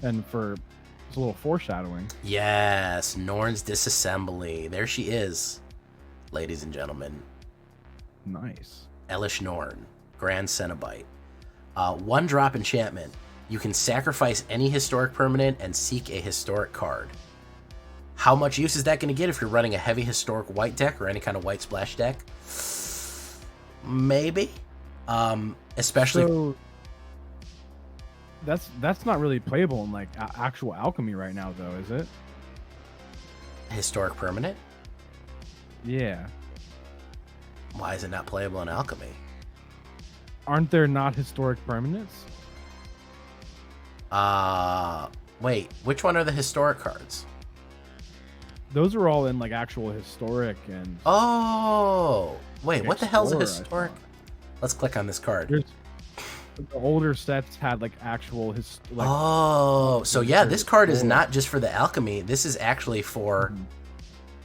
and it's a little foreshadowing. Yes, Norn's Disassembly. There she is, ladies and gentlemen. Nice. Elish Norn, Grand Cenobite. 1-drop enchantment. You can sacrifice any historic permanent and seek a historic card. How much use is that going to get if you're running a heavy historic white deck or any kind of white splash deck? Maybe. Especially... So, that's not really playable in like actual alchemy right now, though, is it? Historic permanent? Yeah. Why is it not playable in alchemy? Aren't there not historic permanents? Wait, which one are the historic cards? Those are all in like actual historic and... Oh! Wait, like what the hell's a historic? Let's click on this card. The older sets had like actual so yeah, this card is not just for the alchemy. This is actually for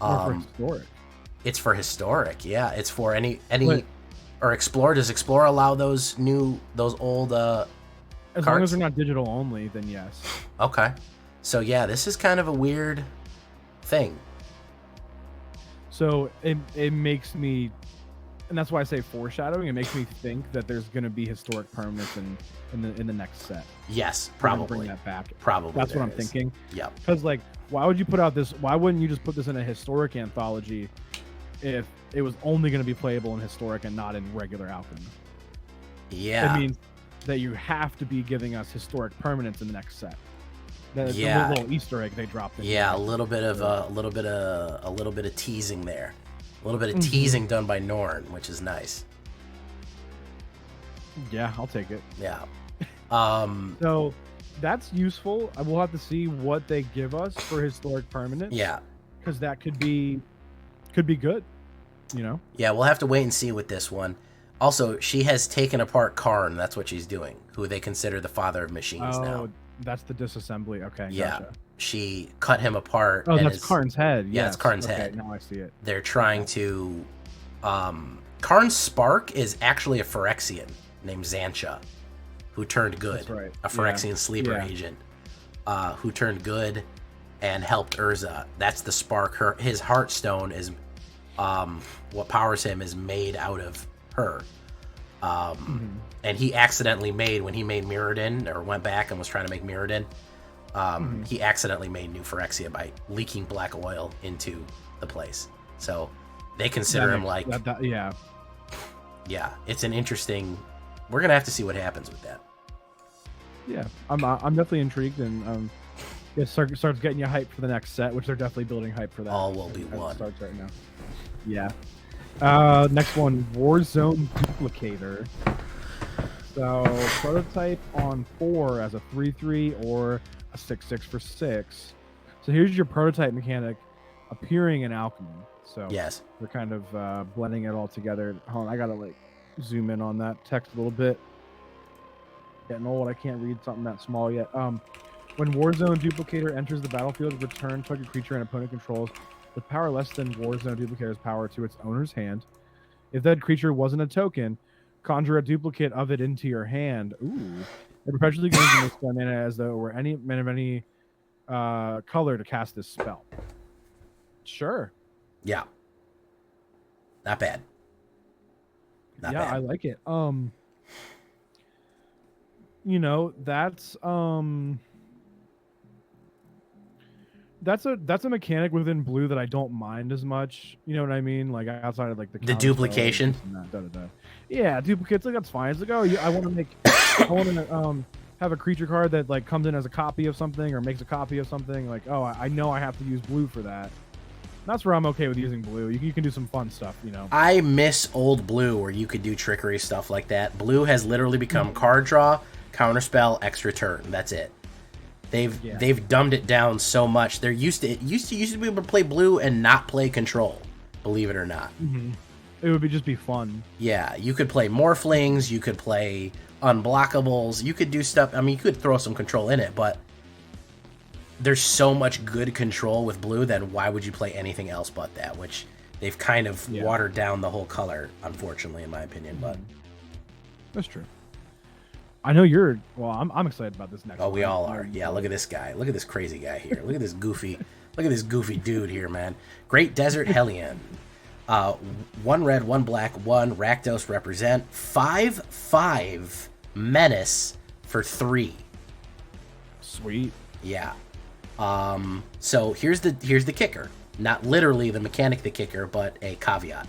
for historic. It's for historic, yeah. It's for any or Explore. Does Explore allow those old as cards? Long as they're not digital only, then yes. Okay. So yeah, this is kind of a weird thing. So it makes me and that's why I say foreshadowing. It makes me think that there's going to be historic permanence in the next set. Yes, probably. Bring that back. Probably. That's what I'm thinking. Yep. Because like, why would you put out this? Why wouldn't you just put this in a historic anthology if it was only going to be playable in historic and not in regular alchemy? Yeah. It means that you have to be giving us historic permanence in the next set. That's yeah. a little Easter egg they dropped in. Yeah, a little bit of teasing there. A little bit of teasing done by Norn, which is nice. Yeah, I'll take it. Yeah. So that's useful. I will have to see what they give us for historic permanence. Yeah. Because that could be good. You know? Yeah, we'll have to wait and see with this one. Also, she has taken apart Karn. That's what she's doing. Who they consider the father of machines now. That's the disassembly. Okay. Yeah. Gotcha. She cut him apart. Oh, that's Karn's head. Yeah, yes. it's Karn's head. Now I see it. They're trying to. Karn's Spark is actually a Phyrexian named Xancha, who turned good. That's right. A Phyrexian sleeper agent, who turned good and helped Urza. That's the spark. His Heartstone is, what powers him is made out of her. And he accidentally made, when he made Mirrodin, or went back and was trying to make Mirrodin, he accidentally made New Phyrexia by leaking black oil into the place. So they consider him like... Yeah, it's an interesting... We're going to have to see what happens with that. Yeah, I'm definitely intrigued, and it starts getting you hyped for the next set, which they're definitely building hype for that. All will be one. It starts right now. Yeah. Next one, Warzone Duplicator. So prototype on 4 as a 3/3 or a 6/6 for 6. So here's your prototype mechanic appearing in Alchemy. So yes, we're kind of blending it all together. Hold on, I gotta like zoom in on that text a little bit. Getting old, I can't read something that small yet. When Warzone Duplicator enters the battlefield, return target creature and opponent controls with power less than Warzone Duplicator's power to its owner's hand. If that creature wasn't a token, conjure a duplicate of it into your hand. Ooh. It perpetually gains the next mana as though it were any mana of any color to cast this spell. Sure. Yeah. Not bad. Not bad. I like it. You know, that's a mechanic within blue that I don't mind as much. You know what I mean? Like outside of like the duplication. Yeah, duplicates. Like that's fine. It's like, oh, I want to have a creature card that like comes in as a copy of something or makes a copy of something. Like, oh, I know I have to use blue for that. That's where I'm okay with using blue. You can do some fun stuff, you know. I miss old blue where you could do trickery stuff like that. Blue has literally become card draw, counterspell, extra turn. That's it. They've dumbed it down so much. It used to be able to play blue and not play control, believe it or not. It would just be fun. Yeah, you could play morphlings, you could play unblockables, you could do stuff. I mean, you could throw some control in it, but there's so much good control with blue, then why would you play anything else but that? Which they've kind of watered down the whole color, unfortunately, in my opinion. But that's true. I know you're. Well, I'm excited about this next. Oh, we all are. Yeah, look at this guy. Look at this crazy guy here. Look at this goofy. Look at this goofy dude here, man. Great Desert Hellion. 1 red, 1 black, 1 Rakdos represent. 5/5 menace for 3. Sweet. Yeah. So here's the kicker. Not literally the mechanic the kicker, but a caveat.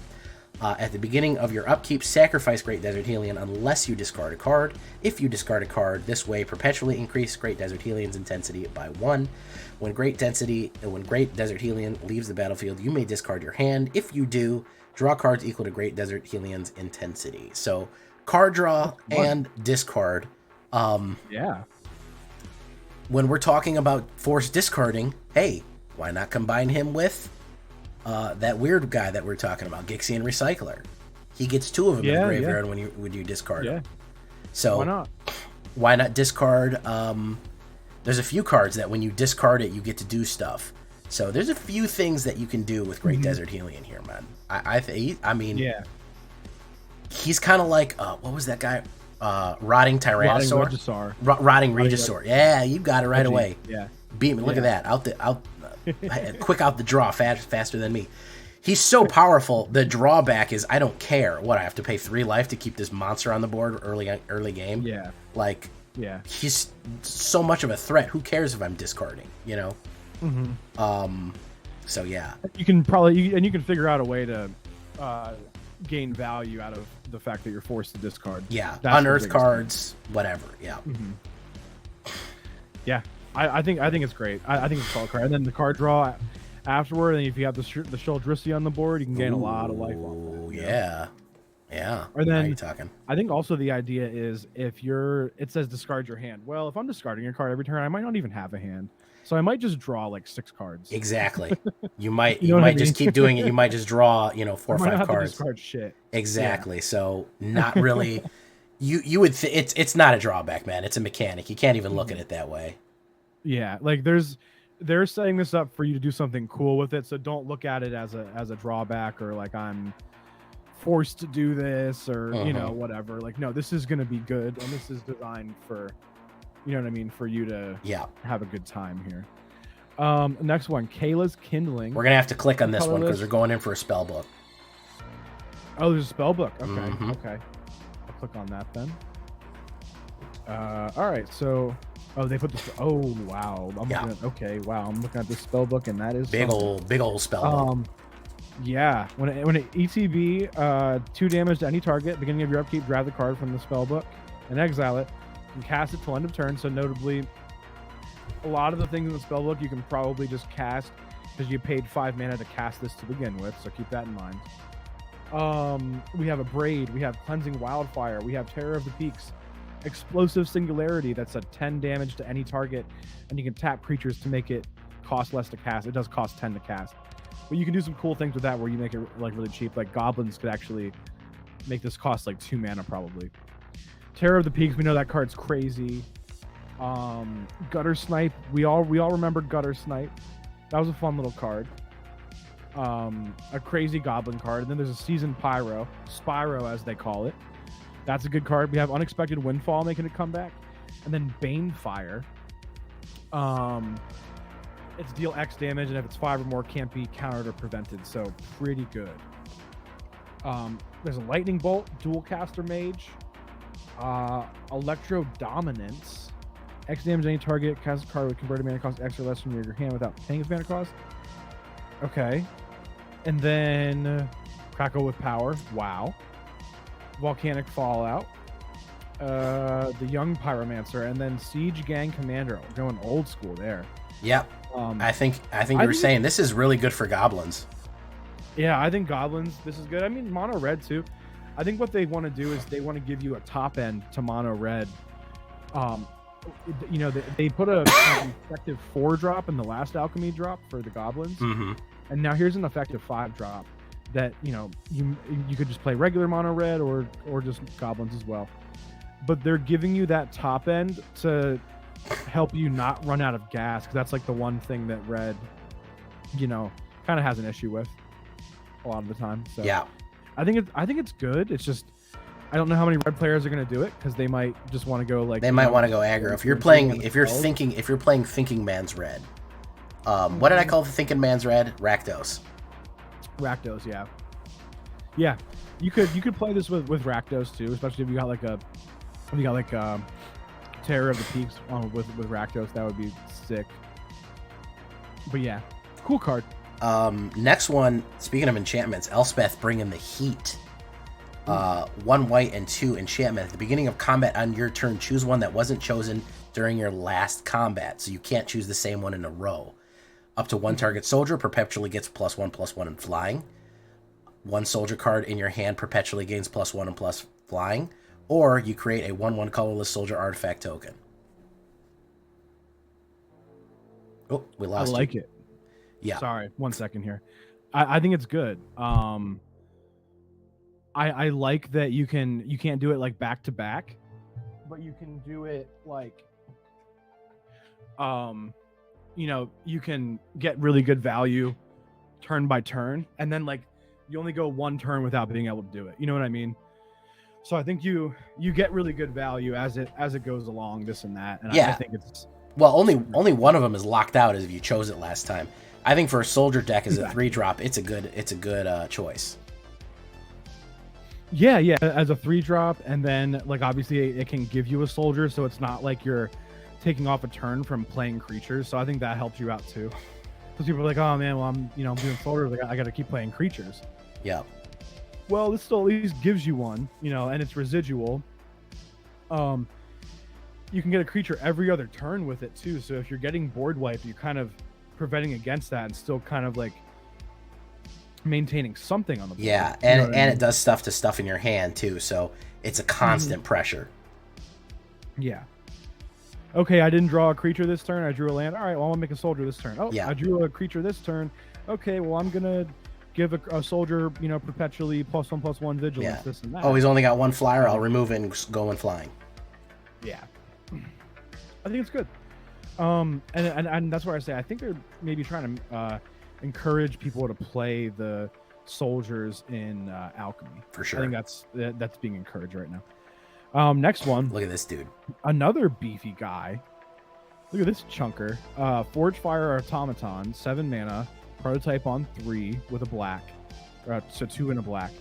At the beginning of your upkeep, sacrifice Great Desert Hellion unless you discard a card. If you discard a card, this way perpetually increase Great Desert Hellion's intensity by 1. When Great Desert Hellion leaves the battlefield, you may discard your hand. If you do, draw cards equal to Great Desert Hellion's intensity. So card draw and discard. Yeah. When we're talking about forced discarding, hey, why not combine him with that weird guy that we're talking about, Gixian Recycler? He gets 2 of them in the graveyard when you discard him. So why not discard? There's a few cards that when you discard it, you get to do stuff. So there's a few things that you can do with Great Desert Hellion here, man. I mean, he's kind of like what was that guy? Rotting Tyrannosaur. Rotting Regisaur. Yeah, you got it right away. Yeah. Beat me. Look at that. Quick out the draw, faster than me. He's so powerful. The drawback is I don't care. What, I have to pay 3 life to keep this monster on the board early game? Yeah. Like, yeah, he's so much of a threat. Who cares if I'm discarding, you know? So yeah. You can probably you can figure out a way to gain value out of the fact that you're forced to discard. Yeah, unearth cards, whatever. Yeah. Yeah, I think it's great. I think it's a solid card. And then the card draw afterward, and if you have the Sheldrissi on the board, you can gain a lot of life off that. Yeah. Yeah. Or then now you're talking. I think also the idea is it says discard your hand. Well, if I'm discarding a card every turn, I might not even have a hand. So I might just draw like 6 cards. Exactly. You might just keep doing it. You might just draw, 4 or 5 cards. Discard shit. Exactly. Yeah. So not really. you would it's not a drawback, man. It's a mechanic. You can't even look at it that way. Yeah, like they're setting this up for you to do something cool with it. So don't look at it as a drawback or like I'm forced to do this or whatever. Like, no, this is gonna be good, and this is designed for, you know what I mean, for you to have a good time here. Next one, Kayla's Kindling. We're gonna have to click on this one because we're going in for a spell book. Oh, there's a spell book. Okay, okay. I'll click on that then. All right, so they put this. Oh wow, I'm looking at, okay, wow, I'm looking at this spell book, and that is big old spell book. Yeah, when it ETB 2 damage to any target, beginning of your upkeep, grab the card from the spell book and exile it. You can cast it till end of turn. So notably, a lot of the things in the spell book you can probably just cast because you paid 5 mana to cast this to begin with. So keep that in mind. We have a Braid, we have Cleansing Wildfire, we have Terror of the Peaks, Explosive Singularity. That's a 10 damage to any target, and you can tap creatures to make it cost less to cast. It does cost 10 to cast, but you can do some cool things with that where you make it like really cheap. Like Goblins could actually make this cost like 2 mana probably. Terror of the Peaks, we know that card's crazy. Gutter Snipe, we all remember Gutter Snipe. That was a fun little card. A crazy goblin card. And then there's a Seasoned Pyro, Spyro as they call it. That's a good card. We have Unexpected Windfall making a comeback. And then Banefire. It's deal X damage, and if it's 5 or more, can't be countered or prevented. So pretty good. There's a Lightning Bolt, Dual Caster Mage. Electro Dominance. X damage any target. Cast a card with converted mana cost X or less from your hand without paying its mana cost. Okay. And then Crackle with Power. Wow. Volcanic Fallout. The Young Pyromancer, and then Siege Gang Commander. We're going old school there. Yep. I think you were saying this is really good for Goblins. Yeah, I think Goblins, this is good. I mean, mono red too. I think what they want to do is they want to give you a top end to mono red. They put an effective 4 drop in the last alchemy drop for the Goblins, and now here's an effective 5 drop that you could just play regular mono red or just Goblins as well. But they're giving you that top end to help you not run out of gas, because that's like the one thing that red, kind of has an issue with a lot of the time. So yeah. I think it's good. It's just I don't know how many red players are going to do it because they might just want to go like they might want to go aggro. If you're playing Thinking Man's Red, what did I call the Thinking Man's Red? Rakdos. Rakdos, yeah. Yeah, you could play this with Rakdos too, especially if you got like Terror of the Peaks with Rakdos. That would be sick. But yeah, cool card. Next one, speaking of enchantments, Elspeth bringing the heat. 1 white and 2 enchantment. At the beginning of combat on your turn, choose one that wasn't chosen during your last combat, so you can't choose the same one in a row. Up to 1 target soldier perpetually gets +1/+1 in flying. 1 soldier card in your hand perpetually gains +1 and plus flying. Or you create a 1/1 colorless soldier artifact token. Oh, we lost. I like it. Yeah. Sorry, 1 second here. I think it's good. I like that you can't do it like back to back, but you can do it like you can get really good value turn by turn, and then like you only go 1 turn without being able to do it. You know what I mean? So I think you get really good value as it goes along, this and that. And yeah. I think Well, only one of them is locked out as if you chose it last time. I think for a soldier deck as a 3-drop, it's a good choice. Yeah, as a 3-drop, and then like obviously it can give you a soldier, so it's not like you're taking off a turn from playing creatures. So I think that helps you out too. Because people are like, oh man, well I'm doing soldiers, like I got to keep playing creatures. Yeah. Well, this still at least gives you one, and it's residual. You can get a creature every other turn with it too. So if you're getting board wiped, you're kind of preventing against that and still kind of like maintaining something on the board. Yeah, and it does stuff to stuff in your hand too, so it's a constant pressure. Yeah. Okay, I didn't draw a creature this turn. I drew a land. All right, well, I'm going to make a soldier this turn. Oh, yeah. I drew a creature this turn. Okay, well, I'm going to give a soldier, perpetually +1/+1 vigilance, this and that. Oh, he's only got one flyer. I'll remove it and go in flying. Yeah. I think it's good. And that's where I say I think they're maybe trying to encourage people to play the soldiers in Alchemy. For sure. I think that's being encouraged right now. Next one. Look at this dude. Another beefy guy. Look at this chunker. Forge Fire Automaton, 7 mana, prototype on 3 with a black. So 2 and a black.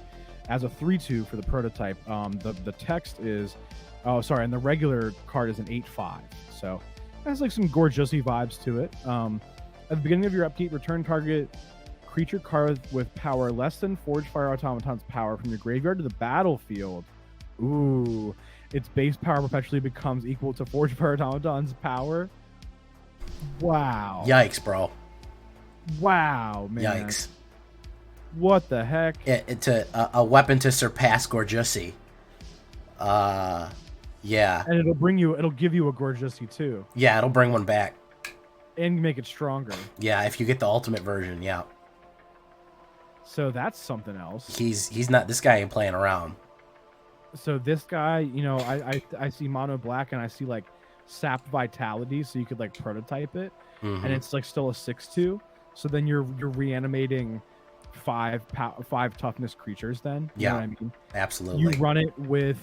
As a 3/2 for the prototype. The text is, and the regular card is an 8/5. So it has like some gorgeousy vibes to it. At the beginning of your upkeep, return target creature card with power less than Forge Fire Automaton's power from your graveyard to the battlefield. Ooh, its base power perpetually becomes equal to Forge Fire Automaton's power. Wow. Yikes, bro. Wow, man. Yikes. What the heck? It's a weapon to surpass Gorgeousy. Yeah. And it'll give you a Gorgeousy too. Yeah, it'll bring one back. And make it stronger. Yeah, if you get the ultimate version, yeah. So that's something else. This guy ain't playing around. So this guy, I see mono black and I see like sap vitality, so you could like prototype it, and it's like still a 6/2. So then you're reanimating 5 toughness creatures. Then you know what I mean? Absolutely. You run it with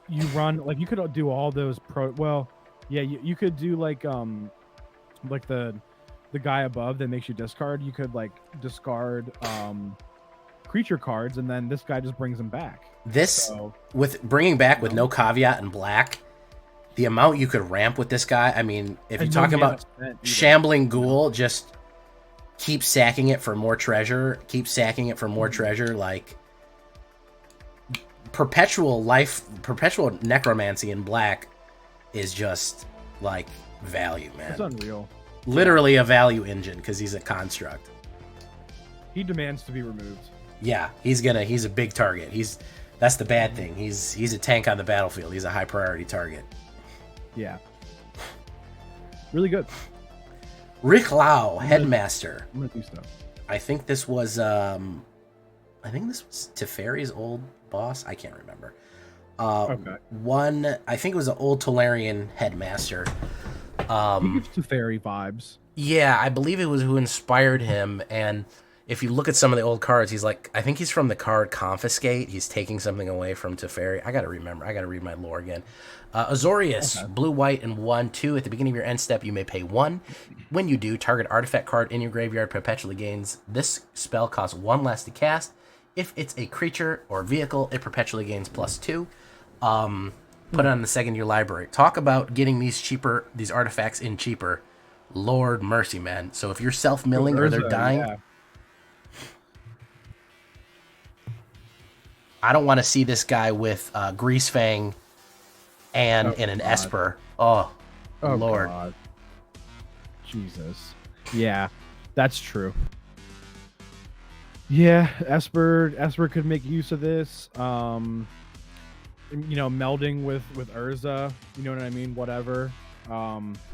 you could do all those you could do like the guy above that makes you discard. You could like discard creature cards, and then this guy just brings them back. With bringing back with no caveat in black, the amount you could ramp with this guy. I mean, if you're talking about Shambling Ghoul, just keep sacking it for more treasure. Keep sacking it for more treasure. Like perpetual necromancy in black is just like value, man. It's unreal. Literally a value engine because he's a construct. He demands to be removed. Yeah, he's a big target. That's the bad thing. He's a tank on the battlefield. He's a high priority target. Yeah. Really good. Rick Lau, Headmaster. I'm gonna do stuff. I think this was Teferi's old boss. I can't remember. Okay. I think it was an old Tolarian Headmaster. He gives Teferi vibes. Yeah, I believe it was who inspired him. And if you look at some of the old cards, I think he's from the card Confiscate. He's taking something away from Teferi. I gotta read my lore again. Azorius, okay. Blue, white, and 1/2. At the beginning of your end step, you may pay 1. When you do, target artifact card in your graveyard perpetually gains. This spell costs 1 less to cast. If it's a creature or vehicle, it perpetually gains +2. Put it on the second year library. Talk about getting these artifacts in cheaper. Lord mercy, man. So if you're self-milling or they're dying, yeah. I don't want to see this guy with Greasefang and an Esper. Oh Lord. God. Jesus. Yeah, that's true. Yeah, Esper could make use of this. Melding with Urza, you know what I mean? Whatever.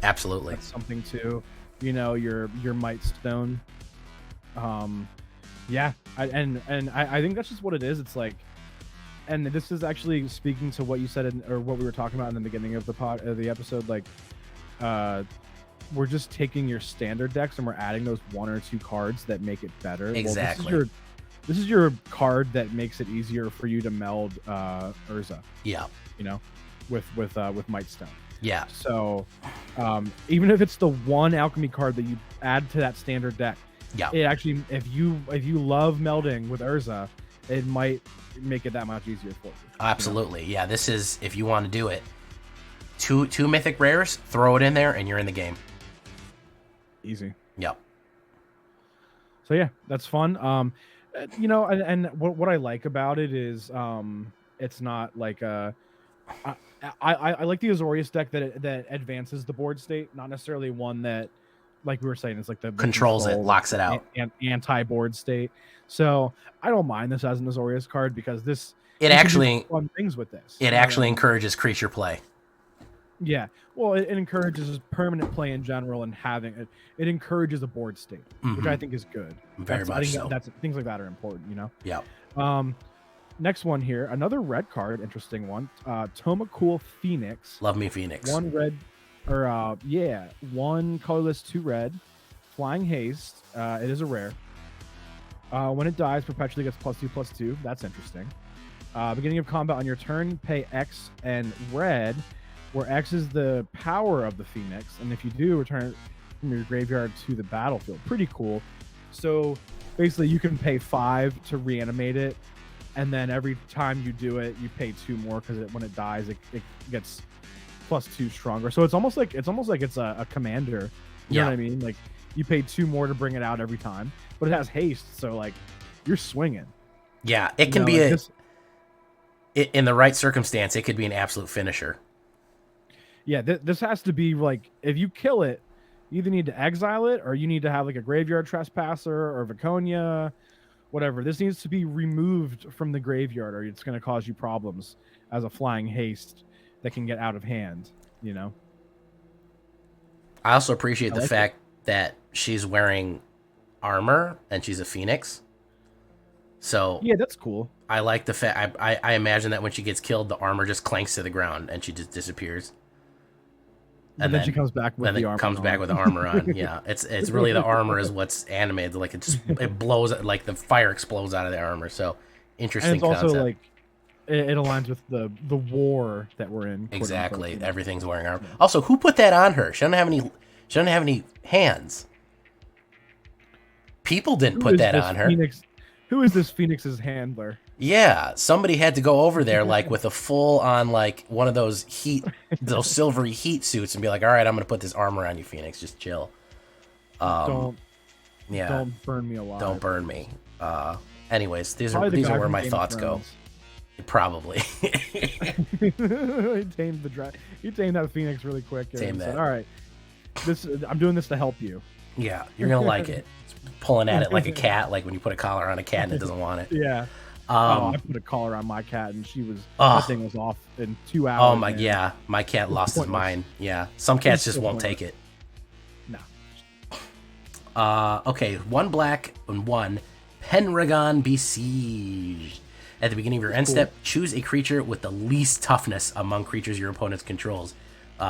Absolutely. That's something too. Your Might Stone. Yeah, I think that's just what it is. It's like, and this is actually speaking to what you said or what we were talking about in the beginning of the episode. Like, we're just taking your standard decks and we're adding those 1 or 2 cards that make it better. Exactly. Well, this is your card that makes it easier for you to meld Urza. Yeah. With Might Stone. Yeah. So even if it's the one alchemy card that you add to that standard deck, Yeah. it actually, if you love melding with Urza, it might make it that much easier for you. Absolutely. Yeah, this is, if you want to do it, two mythic rares, throw it in there, and you're in the game. Easy. Yep. So yeah, that's fun. You know, and what I like about it is it's not like I like the Azorius deck that advances the board state, not necessarily one that, like we were saying, is like the Controls it, locks it out. Anti-board state. So I don't mind this as an Azorius card because this It actually fun things with this. It actually encourages creature play. Yeah, well, it encourages permanent play in general, and having it encourages a board state, which I think is good. Very much so. That's things like that are important, you know. Yeah. Next one here, another red card, interesting one. Tomacool Phoenix. Love me Phoenix. One red, or one colorless, 2 red, flying haste. It is a rare. When it dies, perpetually gets +2/+2. That's interesting. Beginning of combat on your turn, pay X and red, where X is the power of the Phoenix, and if you do, return it from your graveyard to the battlefield. Pretty cool. So basically, you can pay 5 to reanimate it, and then every time you do it, you pay 2 more because when it dies, it gets +2 stronger. So it's almost like it's a commander. You know what I mean? Like you pay 2 more to bring it out every time, but it has haste, so like you're swinging. Yeah, it can be in the right circumstance, it could be an absolute finisher. Yeah, this has to be like, if you kill it, you either need to exile it or you need to have like a graveyard trespasser or Viconia, whatever. This needs to be removed from the graveyard or it's going to cause you problems as a flying haste that can get out of hand, you know? I also appreciate the fact that she's wearing armor and she's a phoenix. So yeah, that's cool. I like the fact, I imagine that when she gets killed, the armor just clanks to the ground and she just disappears. And then she comes back with the armor. Comes back with the armor on. Yeah, it's really the armor is what's animated. Like it blows, like the fire explodes out of the armor. So interesting. And it's concept. also like it aligns with the war that we're in. Exactly, everything's wearing armor. Also, who put that on her? She doesn't have any hands. People didn't put that on her. Who is this Phoenix's handler? Yeah, somebody had to go over there like with a full on like one of those silvery heat suits and be like, all right, I'm gonna put this armor on you, Phoenix. Just chill. Don't burn me alive. Don't burn me. Anyways, these are where my thoughts go. Probably. He tamed that Phoenix really quick. Tamed that. All right, I'm doing this to help you. Yeah, you're gonna like it. It's pulling at it like a cat, like when you put a collar on a cat and it doesn't want it. Yeah. I put a collar on my cat and that thing was off in 2 hours. Oh my, yeah, my cat lost his mind. Yeah, some cats just won't take it. No. Okay, 1 black and 1 Pendragon Besieged. At the beginning of your end step, choose a creature with the least toughness among creatures your opponent controls.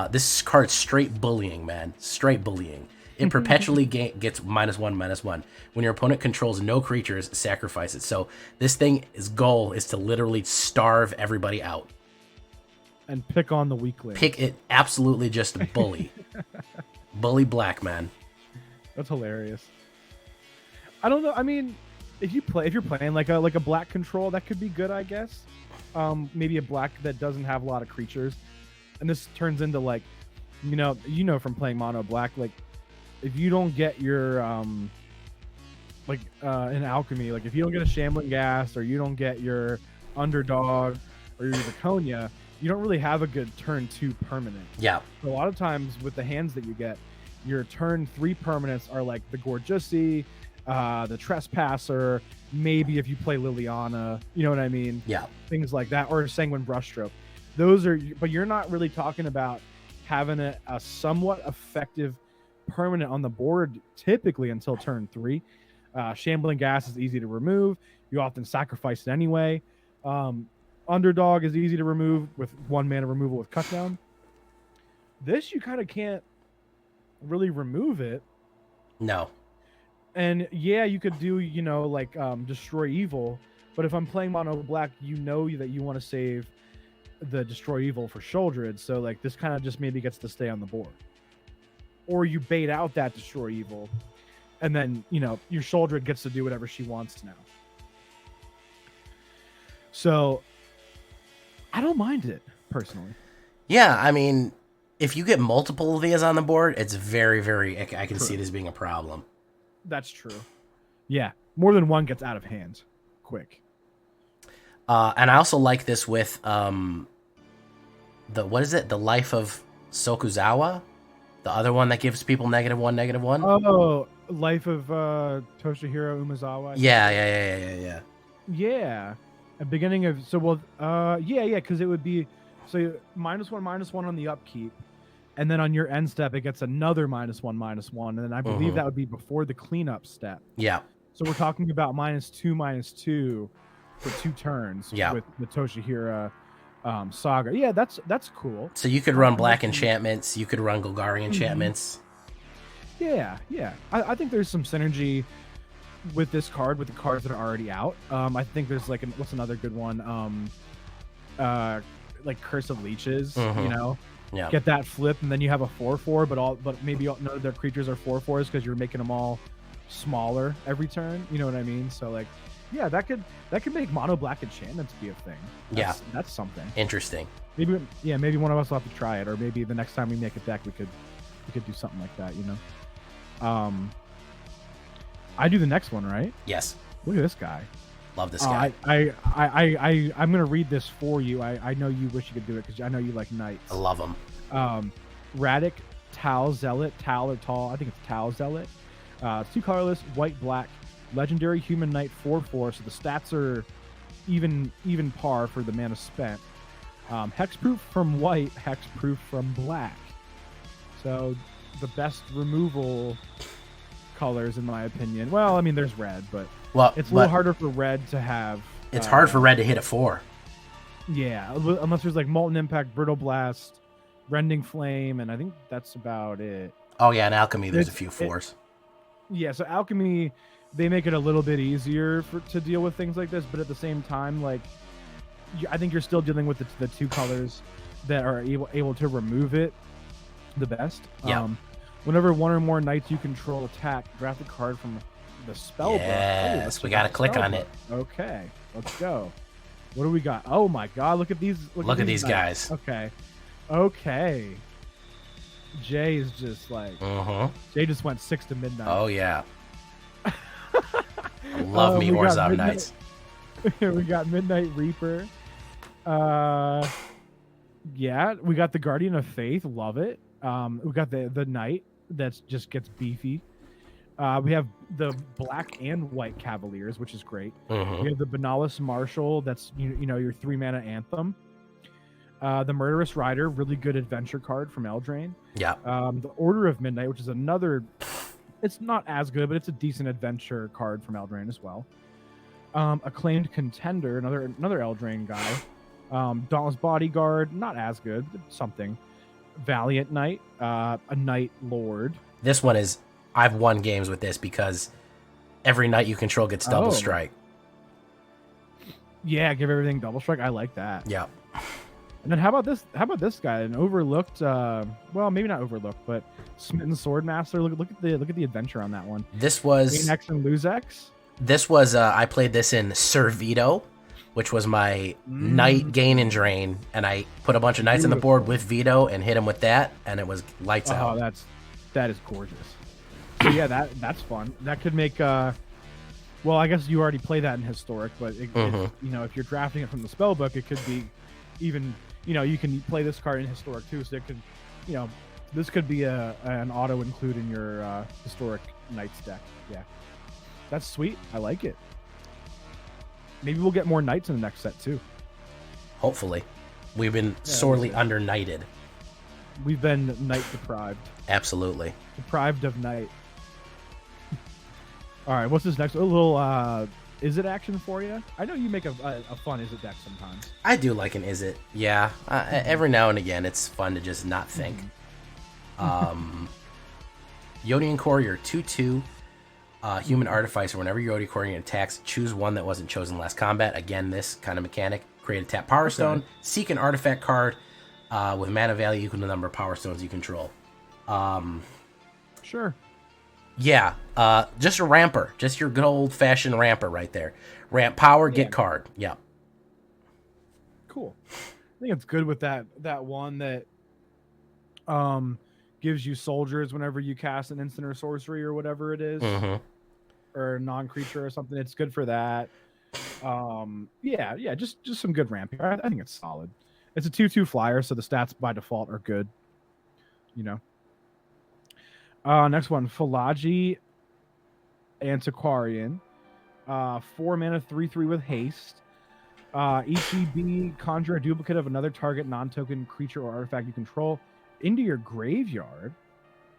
This card's straight bullying, man. Straight bullying. It perpetually gets -1/-1. When your opponent controls no creatures, sacrifice it. So this thing's goal is to literally starve everybody out. And pick on the weakling. Pick it, absolutely just bully. Bully black, man. That's hilarious. I don't know. I mean, if you're playing like a black control, that could be good, I guess. Maybe a black that doesn't have a lot of creatures, and this turns into like, you know from playing mono black, like if you don't get your in alchemy, like if you don't get a Shambling Ghast or you don't get your Underdog or your Viconia, you don't really have a good turn 2 permanent. Yeah. So a lot of times with the hands that you get, your turn 3 permanents are like the Gorjusi, the Trespasser, maybe if you play Liliana, you know what I mean? Yeah. Things like that, or Sanguine Brushstroke. Those are, but you're not really talking about having a somewhat effective permanent on the board typically until turn 3. Shambling Ghast is easy to remove. You often sacrifice it anyway. Underdog is easy to remove with 1 mana removal with Cutdown. This you kind of can't really remove it. No. And yeah, you could do, Destroy Evil, but if I'm playing mono black, you know that you want to save the Destroy Evil for Sheoldred, so like this kind of just maybe gets to stay on the board. Or you bait out that Destroy Evil, and then, you know, your Sheoldred gets to do whatever she wants now. So, I don't mind it, personally. Yeah, I mean, if you get multiple Vias on the board, it's very, very... I can see this being a problem. That's true. Yeah, more than one gets out of hand quick. And I also like this with what is it? The Life of Sokuzawa? The other one that gives people -1/-1? Oh, Life of Toshihiro Umezawa. Yeah. Yeah. A beginning of because it would be -1/-1 on the upkeep, and then on your end step it gets another -1/-1, and then I believe that would be before the cleanup step. Yeah. So we're talking about -2/2 for 2 turns. Yeah. With the Toshihiro saga. Yeah, that's cool. So you could run black enchantments. You could run Golgari enchantments. Yeah. I think there's some synergy with this card, with the cards that are already out. I think there's like what's another good one? Like Curse of Leeches. You know, get that flip, and then you have a 4/4, but maybe none of their creatures are 4/4s because you're making them all smaller every turn. You know what I mean? So like, yeah, that could make mono black enchantments be a thing. That's something interesting. Maybe one of us will have to try it, or maybe the next time we make a deck, we could do something like that. You know. I do the next one, right? Yes. Look at this guy. Love this guy. I'm gonna read this for you. I know you wish you could do it because I know you like knights. I love him. Radic Tau Zealot, Tau or Tall. I think it's Tau Zealot. 2 colorless, white black, legendary human knight 4/4. So the stats are even par for the mana spent. Hexproof from white, hexproof from black. So the best removal colors, in my opinion. Well, I mean, there's red, but it's a little harder for red to have. It's hard for red to hit a 4. Yeah, unless there's like Molten Impact, Brittle Blast, Rending Flame, and I think that's about it. Oh yeah, in Alchemy there's a few 4s. So Alchemy, they make it a little bit easier to deal with things like this, but at the same time, like, I think you're still dealing with the 2 colors that are able to remove it the best. Yeah. Whenever one or more knights you control attack, draft a card from the spell book. Yes, we got to click on it. Okay, let's go. What do we got? Oh my god, look at these. Look at these guys. Okay. Jay is just like... Jay just went 6 to midnight. Oh, yeah. I love me Warzone Knights. We got Midnight Reaper. Yeah, we got the Guardian of Faith. Love it. We got the Knight that just gets beefy. We have the black and white Cavaliers, which is great. We have the Benalis Marshal. That's you know your 3 mana Anthem. The Murderous Rider, really good adventure card from Eldraine. Yeah. The Order of Midnight, which is another. It's not as good, but it's a decent adventure card from Eldraine as well. Acclaimed Contender, another Eldraine guy. Dauntless Bodyguard, not as good, but something. Valiant Knight, a Knight Lord. This one is... I've won games with this because every knight you control gets double strike. Yeah, give everything double strike. I like that. Yeah. And then how about this guy? An overlooked, well, maybe not overlooked, but Smitten Swordmaster. Look at the adventure on that one. This was Gain X and lose X. This was I played this in Sir Vito, which was my knight gain and drain, and I put a bunch of knights on the board with Vito and hit him with that, and it was lights out. Oh, that is gorgeous. So yeah, that's fun. That could make well, I guess you already play that in Historic, but it, you know, if you're drafting it from the spell book, it could be even, you know, you can play this card in Historic too, so it could, you know, this could be an auto include in your Historic Knights deck. Yeah, that's sweet. I like it. Maybe we'll get more knights in the next set too. Hopefully, we've been sorely under knighted. We've been knight deprived. Absolutely deprived of knight. All right, what's this next? A little is it action for you? I know you make a fun is it deck sometimes. I do like an is it. Yeah, every now and again it's fun to just not think. Yodian Courier 2/2. Human Artificer. Whenever your Yodian Courier attacks, choose one that wasn't chosen last combat. Again, this kind of mechanic. Create a tap Power Stone. Seek an artifact card with mana value equal to the number of Power Stones you control. Sure. Yeah, just a ramper. Just your good old-fashioned ramper right there. Ramp power, get card. Yep. Cool. I think it's good with that one that gives you soldiers whenever you cast an instant or sorcery or whatever it is. Or a non-creature or something. It's good for that. Yeah, just some good ramp here. I think it's solid. It's a 2/2 flyer, so the stats by default are good. You know. Next one, Philagi Antiquarian. 4 mana, 3/3 with haste. Each EB, conjure a duplicate of another target non-token creature or artifact you control into your graveyard,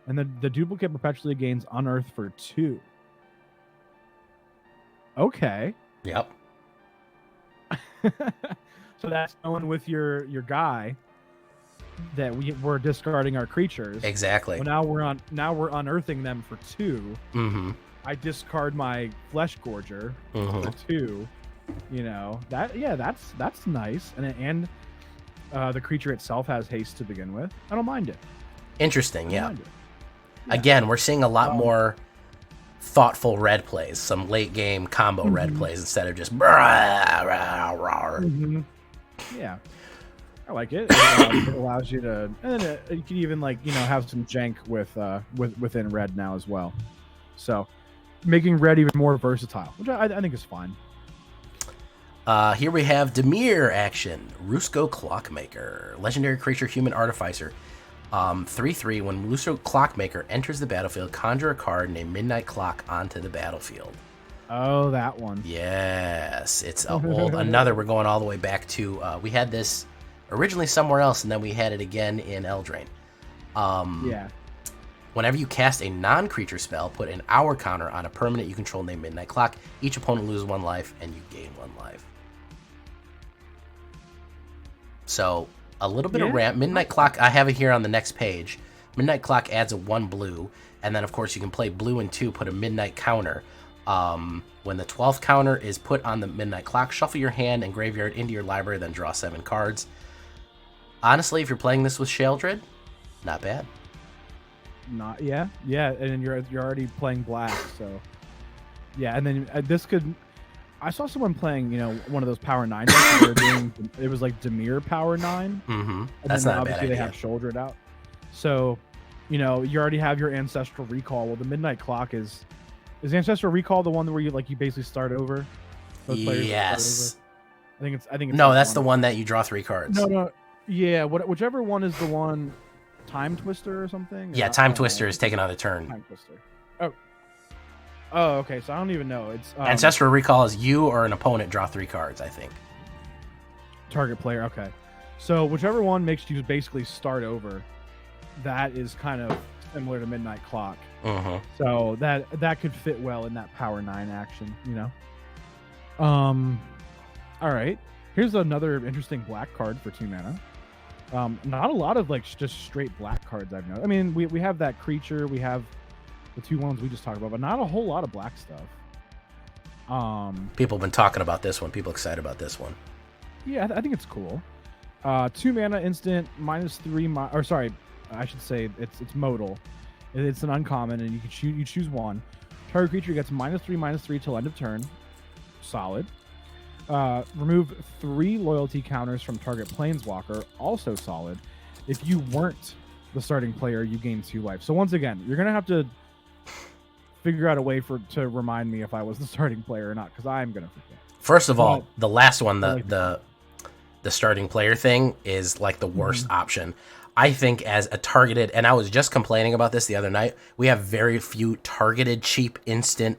and the duplicate perpetually gains Unearth for 2. Okay. Yep. So that's going with your guy that we're discarding our creatures. Exactly. Well, now we're unearthing them for 2. I discard my Flesh Gorger for 2. You know, that's nice. And the creature itself has haste to begin with. I don't mind it. Interesting, yeah. Again, we're seeing a lot more thoughtful red plays, some late game combo red plays instead of just Yeah, I like it. It allows you to, and then you can even have some jank within red now as well. So making red even more versatile, which I think is fine. Here we have Dimir action. Rusko Clockmaker. Legendary creature, human artificer. 3/3. When Rusko Clockmaker enters the battlefield, conjure a card named Midnight Clock onto the battlefield. Oh, that one. Yes. It's another. We're going all the way back to... we had this originally somewhere else, and then we had it again in Eldraine. Yeah. Whenever you cast a non-creature spell, put an hour counter on a permanent you control named Midnight Clock. Each opponent loses 1 life, and you gain 1 life. So, a little bit of ramp. Midnight Clock, I have it here on the next page. Midnight Clock adds a 1 blue, and then, of course, you can play blue and 2, put a Midnight counter. When the 12th counter is put on the Midnight Clock, shuffle your hand and graveyard into your library, then draw 7 cards. Honestly, if you're playing this with Sheoldred, not bad. Yeah, and you're already playing black, so yeah, and then this could. I saw someone playing, one of those Power 9 decks where it was like Dimir Power 9. Mm-hmm. That's not a bad idea. They have Sheoldred out, so you already have your Ancestral Recall. Well, the Midnight Clock is Ancestral Recall the one where you basically start over? Yes. I think it's no, that's the one that you draw 3 cards. No, yeah, whichever one is the one. Time Twister or something? Yeah, Time Twister is taken on a turn. Time Twister. Oh, okay. So I don't even know. It's Ancestral Recall is you or an opponent draw 3 cards, I think. Target player. Okay. So whichever one makes you basically start over, that is kind of similar to Midnight Clock. So that could fit well in that Power 9 action. All right. Here's another interesting black card for 2 mana. Not a lot of just straight black cards I've noticed. I mean, we have that creature, we have the 2 ones we just talked about, but not a whole lot of black stuff. People have been talking about this one. People excited about this one. Yeah, I think it's cool. 2 mana instant, -3. Or sorry, I should say it's modal. It's an uncommon, and you choose one. Target creature gets -3/-3 till end of turn. Solid. Remove 3 loyalty counters from target planeswalker, also solid. If you weren't the starting player, you gain 2 life. So once again, you're gonna have to figure out a way to remind me if I was the starting player or not, because I'm gonna forget. First of all, the last one, the starting player thing is the worst option. I think as a targeted, and I was just complaining about this the other night, we have very few targeted cheap instant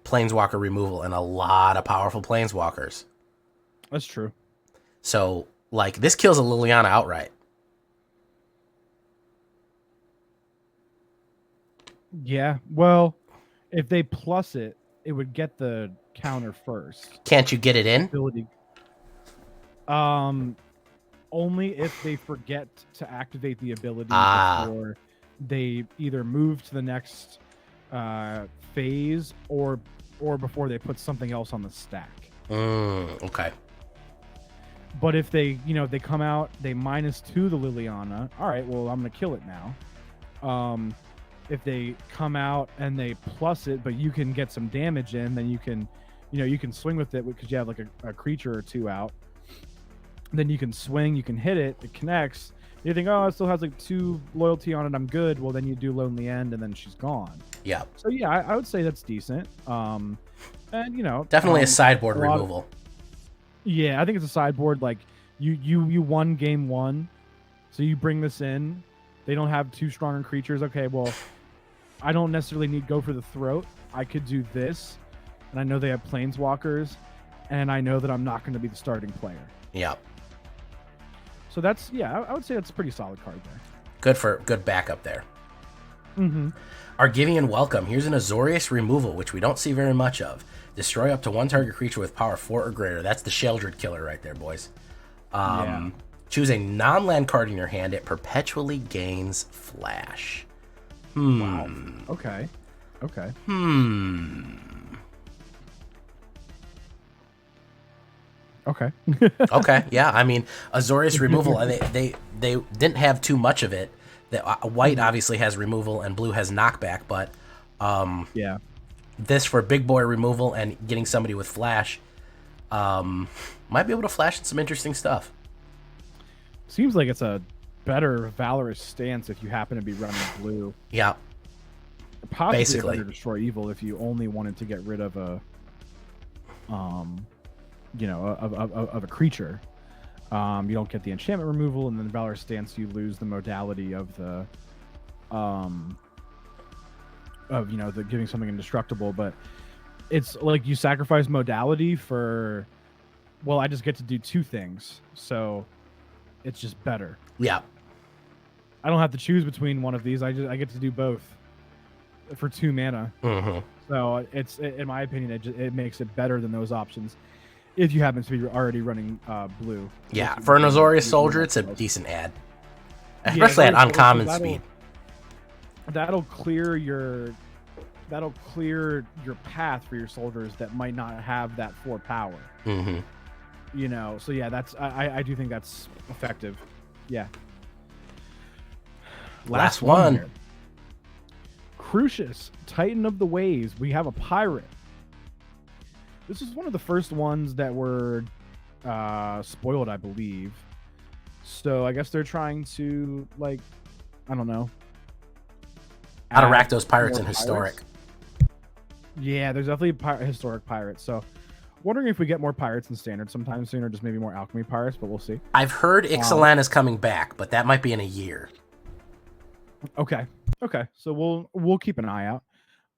planeswalker removal and a lot of powerful planeswalkers. That's true. So, this kills a Liliana outright. Yeah, well, if they plus it, it would get the counter first. Can't you get it in? Ability. Only if they forget to activate the ability before they either move to the next phase or before they put something else on the stack. Okay. But if they, if they come out, they -2 the Liliana. All right, well, I'm gonna kill it now. If they come out and they plus it, but you can get some damage in, then you can, you can swing with it because you have like a creature or two out. Then you can swing, you can hit it, it connects. You think, oh, it still has like 2 loyalty on it, I'm good. Well, then you do Lonely End, and then she's gone. Yeah. So yeah, I would say that's decent. And definitely a sideboard removal. Yeah, I think it's a sideboard. Like you won game 1, so you bring this in. They don't have 2 stronger creatures. Okay, well, I don't necessarily need go for the throat. I could do this, and I know they have planeswalkers, and I know that I'm not going to be the starting player. Yeah. So that's, I would say that's a pretty solid card there. Good backup there. Mm-hmm. Argivian Welcome. Here's an Azorius removal, which we don't see very much of. Destroy up to 1 target creature with power 4 or greater. That's the Sheldred killer right there, boys. Choose a non-land card in your hand. It perpetually gains flash. Wow. Okay. Okay. Okay. Yeah. I mean, Azorius removal. They didn't have too much of it. White obviously has removal and blue has knockback, but yeah. This for big boy removal and getting somebody with flash, might be able to flash some interesting stuff. Seems like it's a better Valorous stance if you happen to be running blue. Yeah. Possibly basically. A better Destroy Evil if you only wanted to get rid of a, of a creature. You don't get the enchantment removal, and then Valorous stance you lose the modality of the, the giving something indestructible. But it's like you sacrifice modality for, well, I just get to do 2 things, so it's just better. Yeah. I don't have to choose between one of these. I get to do both for 2 mana. Mm-hmm. So it's, in my opinion, it makes it better than those options if you happen to be already running blue. Yeah, for an Azorius soldier, it's a decent ad, especially at uncommon speed. That'll clear your path for your soldiers that might not have that 4 power. Mm-hmm. So yeah, that's I do think that's effective. Yeah. Last one here. Crucius, Titan of the Waves. We have a pirate. This is one of the first ones that were spoiled, I believe. So I guess they're trying to, like, I don't know. How to rack those pirates in Historic. Yeah, there's definitely Historic pirates. So wondering if we get more pirates in Standard sometime soon, or just maybe more Alchemy pirates, but we'll see. I've heard Ixalan is coming back, but that might be in a year. Okay. So we'll keep an eye out.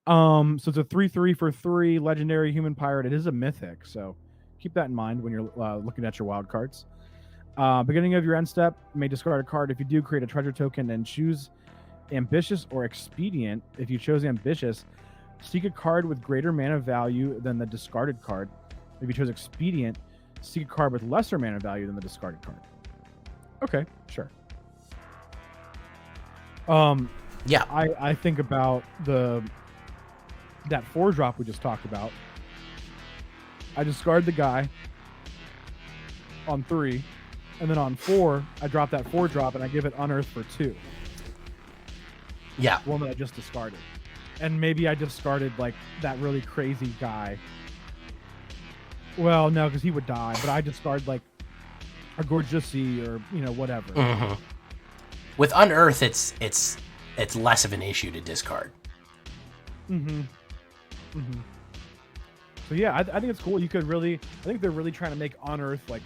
So it's a 3/3 for 3 legendary human pirate. It is a mythic, so keep that in mind when you're looking at your wild cards. Beginning of your end step, you may discard a card. If you do, create a treasure token and choose Ambitious or Expedient. If you chose Ambitious, seek a card with greater mana value than the discarded card. If you chose Expedient, seek a card with lesser mana value than the discarded card. Okay, sure. Yeah. I think about that 4-drop we just talked about. I discard the guy on 3, and then on 4, I drop that 4-drop and I give it Unearth for 2. Yeah. One that I just discarded. And maybe I discarded like that really crazy guy. Well, no, because he would die, but I discard like a Gorgiasi or whatever. Mm-hmm. With Unearth, it's less of an issue to discard. Mm-hmm. Mm-hmm. So yeah, I think it's cool. I think they're really trying to make Unearth like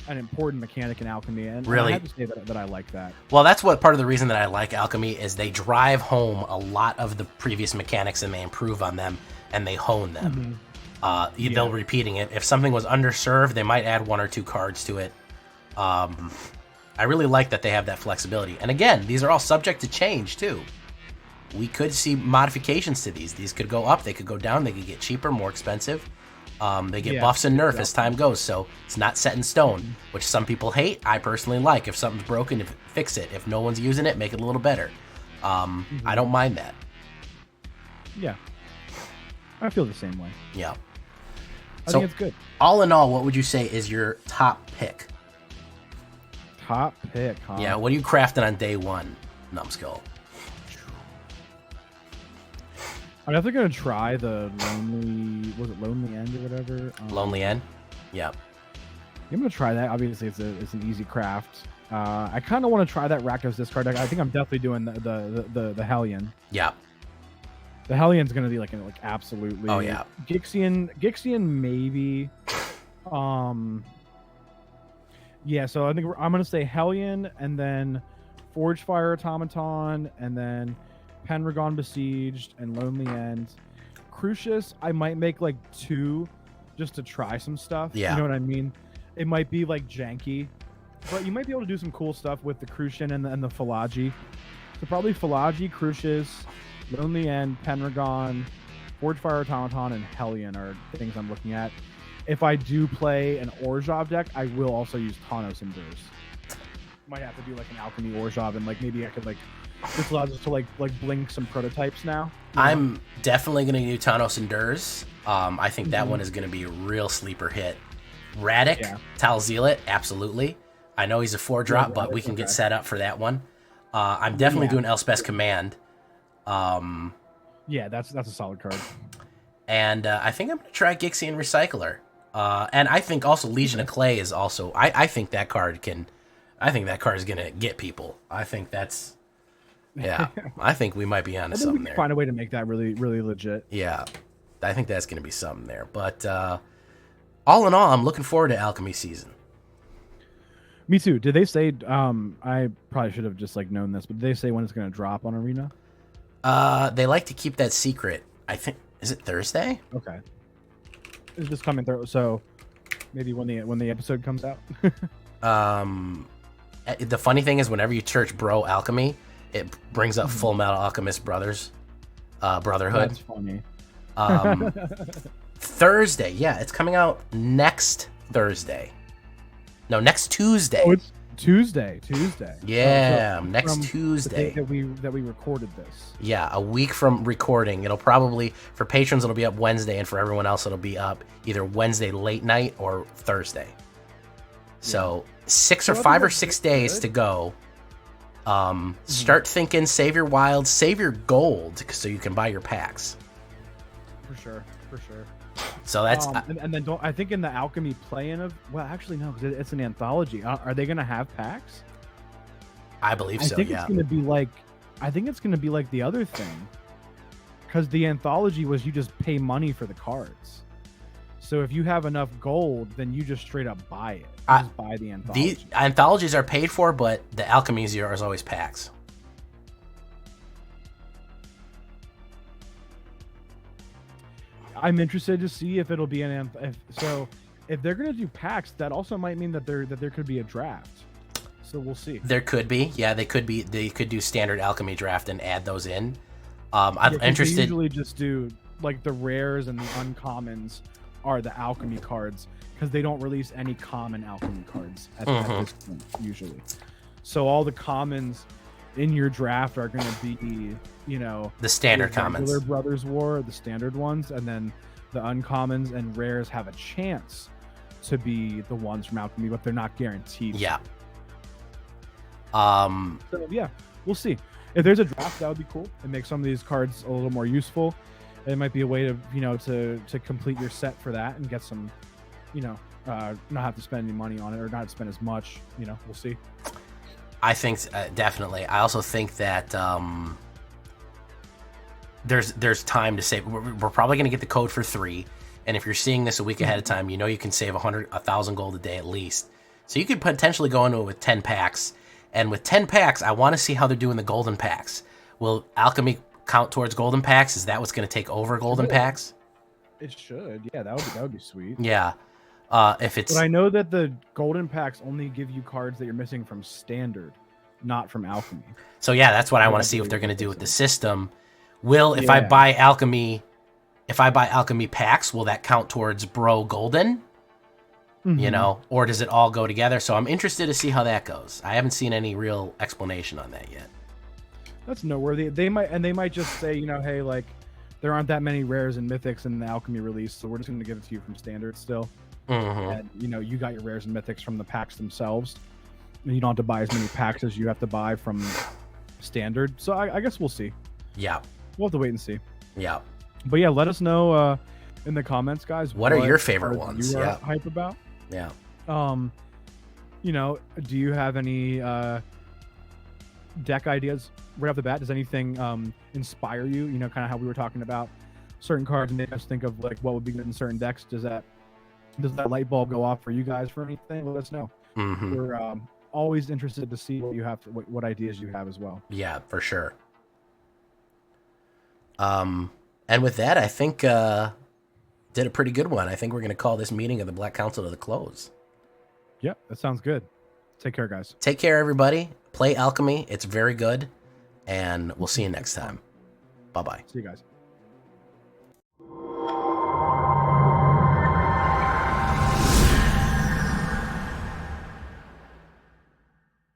an important mechanic in Alchemy, and really, I have to say that I like that. Well, that's what part of the reason that I like Alchemy is they drive home a lot of the previous mechanics and they improve on them and they hone them. Mm-hmm. They'll repeating it. If something was underserved, they might add 1 or 2 cards to it. I really like that they have that flexibility. And again, these are all subject to change too. We could see modifications to these. These could go up, they could go down, they could get cheaper, more expensive. They get buffs and nerfs as time goes, so it's not set in stone, which some people hate. I personally like. If something's broken, fix it. If no one's using it, make it a little better. I don't mind that. Yeah. I feel the same way. Yeah. I think it's good. All in all, what would you say is your top pick? Top pick, huh? Yeah, what are you crafting on day one, Numbskull? I'm definitely gonna try the Lonely End or whatever? Lonely End? Yeah. I'm gonna try that. Obviously, it's an easy craft. I kind of want to try that Rakdos discard deck. I think I'm definitely doing the Hellion. Yeah. The Hellion's gonna be like absolutely. Oh yeah. Gixian maybe. Yeah. So I think I'm gonna say Hellion and then Forgefire Automaton and then Pendragon Besieged and Lonely End. Crucius, I might make like 2 just to try some stuff. Yeah. You know what I mean? It might be like janky, but you might be able to do some cool stuff with the Crucian and the Philagi. So probably Philagi, Crucius, Lonely End, Pendragon, Forgefire Automaton, and Hellion are things I'm looking at. If I do play an Orzhov deck, I will also use Tawnos Endures. Might have to do like an Alchemy Orzhov, and like maybe I could like this allows us to like blink some prototypes now. I'm definitely gonna do Tawnos Endures. I think that one is gonna be a real sleeper hit. Radic, Tal Zealot, absolutely. I know he's a 4-drop, but we can get set up for that one. I'm definitely doing Elspeth's Command. Yeah, that's a solid card. And I think I'm gonna try Gixian Recycler. And I think also Legion of Clay is also. I think that card can. I think that card is gonna get people. I think that's. Yeah, I think we might be onto something there. Find a way to make that really, really legit. Yeah, I think that's gonna be something there. But all in all, I'm looking forward to Alchemy season. Me too. Did they say? I probably should have just like known this, but did they say when it's gonna drop on Arena? They like to keep that secret. I think is it Thursday? Okay. Is this coming through? So maybe when the episode comes out. The funny thing is, whenever you search "Bro Alchemy," it brings up Full Metal Alchemist Brothers, Brotherhood. That's funny. Thursday, yeah, it's coming out next Thursday. No, next Tuesday. Oh, it's Tuesday. Yeah, so next Tuesday. The date that we recorded this. Yeah, a week from recording. It'll probably, for patrons, it'll be up Wednesday, and for everyone else, it'll be up either Wednesday late night or Thursday. So 5 or 6 days to go. Start thinking, save your wilds, save your gold, so you can buy your packs. For sure. So that's and then I think in the Alchemy play-in of actually no, because it's an anthology. Are they gonna have packs? I believe so. I think it's gonna be like the other thing, because the anthology was you just pay money for the cards. So if you have enough gold, then you just straight up buy it. Just buy the anthology. The anthologies are paid for, but the Alchemies are always packs. I'm interested to see if it'll be if they're gonna do packs, that also might mean that there could be a draft. So we'll see. There could be, yeah, they could do standard Alchemy draft and add those in. I'm interested. They usually just do like the rares and the uncommons are the Alchemy cards, because they don't release any common Alchemy cards at this point usually. So all the commons in your draft are going to be, the standard commons. Regular Brothers War, the standard ones, and then the uncommons and rares have a chance to be the ones from Alchemy, but they're not guaranteed. Yeah. So yeah, we'll see. If there's a draft, that would be cool. It makes some of these cards a little more useful. It might be a way to to complete your set for that and get some, not have to spend any money on it or not spend as much. We'll see. I think definitely. I also think that there's time to save. We're probably going to get the code for 3, and if you're seeing this a week ahead of time, you can save 1,000 gold a day at least. So you could potentially go into it with 10 packs, and with 10 packs, I want to see how they're doing the golden packs. Will Alchemy count towards golden packs? Is that what's going to take over golden packs? It should. Yeah, that would be sweet. Yeah. If it's. But I know that the golden packs only give you cards that you're missing from standard, not from Alchemy. So yeah, that's what I want to see if they're going to do with the system. If I buy Alchemy packs, will that count towards Bro Golden? Or does it all go together? So I'm interested to see how that goes. I haven't seen any real explanation on that yet. That's noteworthy. They might just say, hey, like, there aren't that many rares and mythics in the alchemy release, so we're just going to give it to you from standard still. And you got your rares and mythics from the packs themselves, and you don't have to buy as many packs as you have to buy from standard. So I guess we'll see. Yeah, we'll have to wait and see. Yeah, but yeah, let us know in the comments, guys. What are your favorite ones? You are hype about? Yeah. Do you have any deck ideas right off the bat? Does anything inspire you? Kind of how we were talking about certain cards and make us think of like what would be good in certain decks. Does that light bulb go off for you guys for anything? Let us know. We're always interested to see what you have, what ideas you have as well. Yeah, for sure. And with that, I think did a pretty good one. I think we're going to call this meeting of the Black Council to the close. Yep, that sounds good. Take care, guys. Take care, everybody. Play Alchemy. It's very good. And we'll see you next time. Bye-bye. See you guys.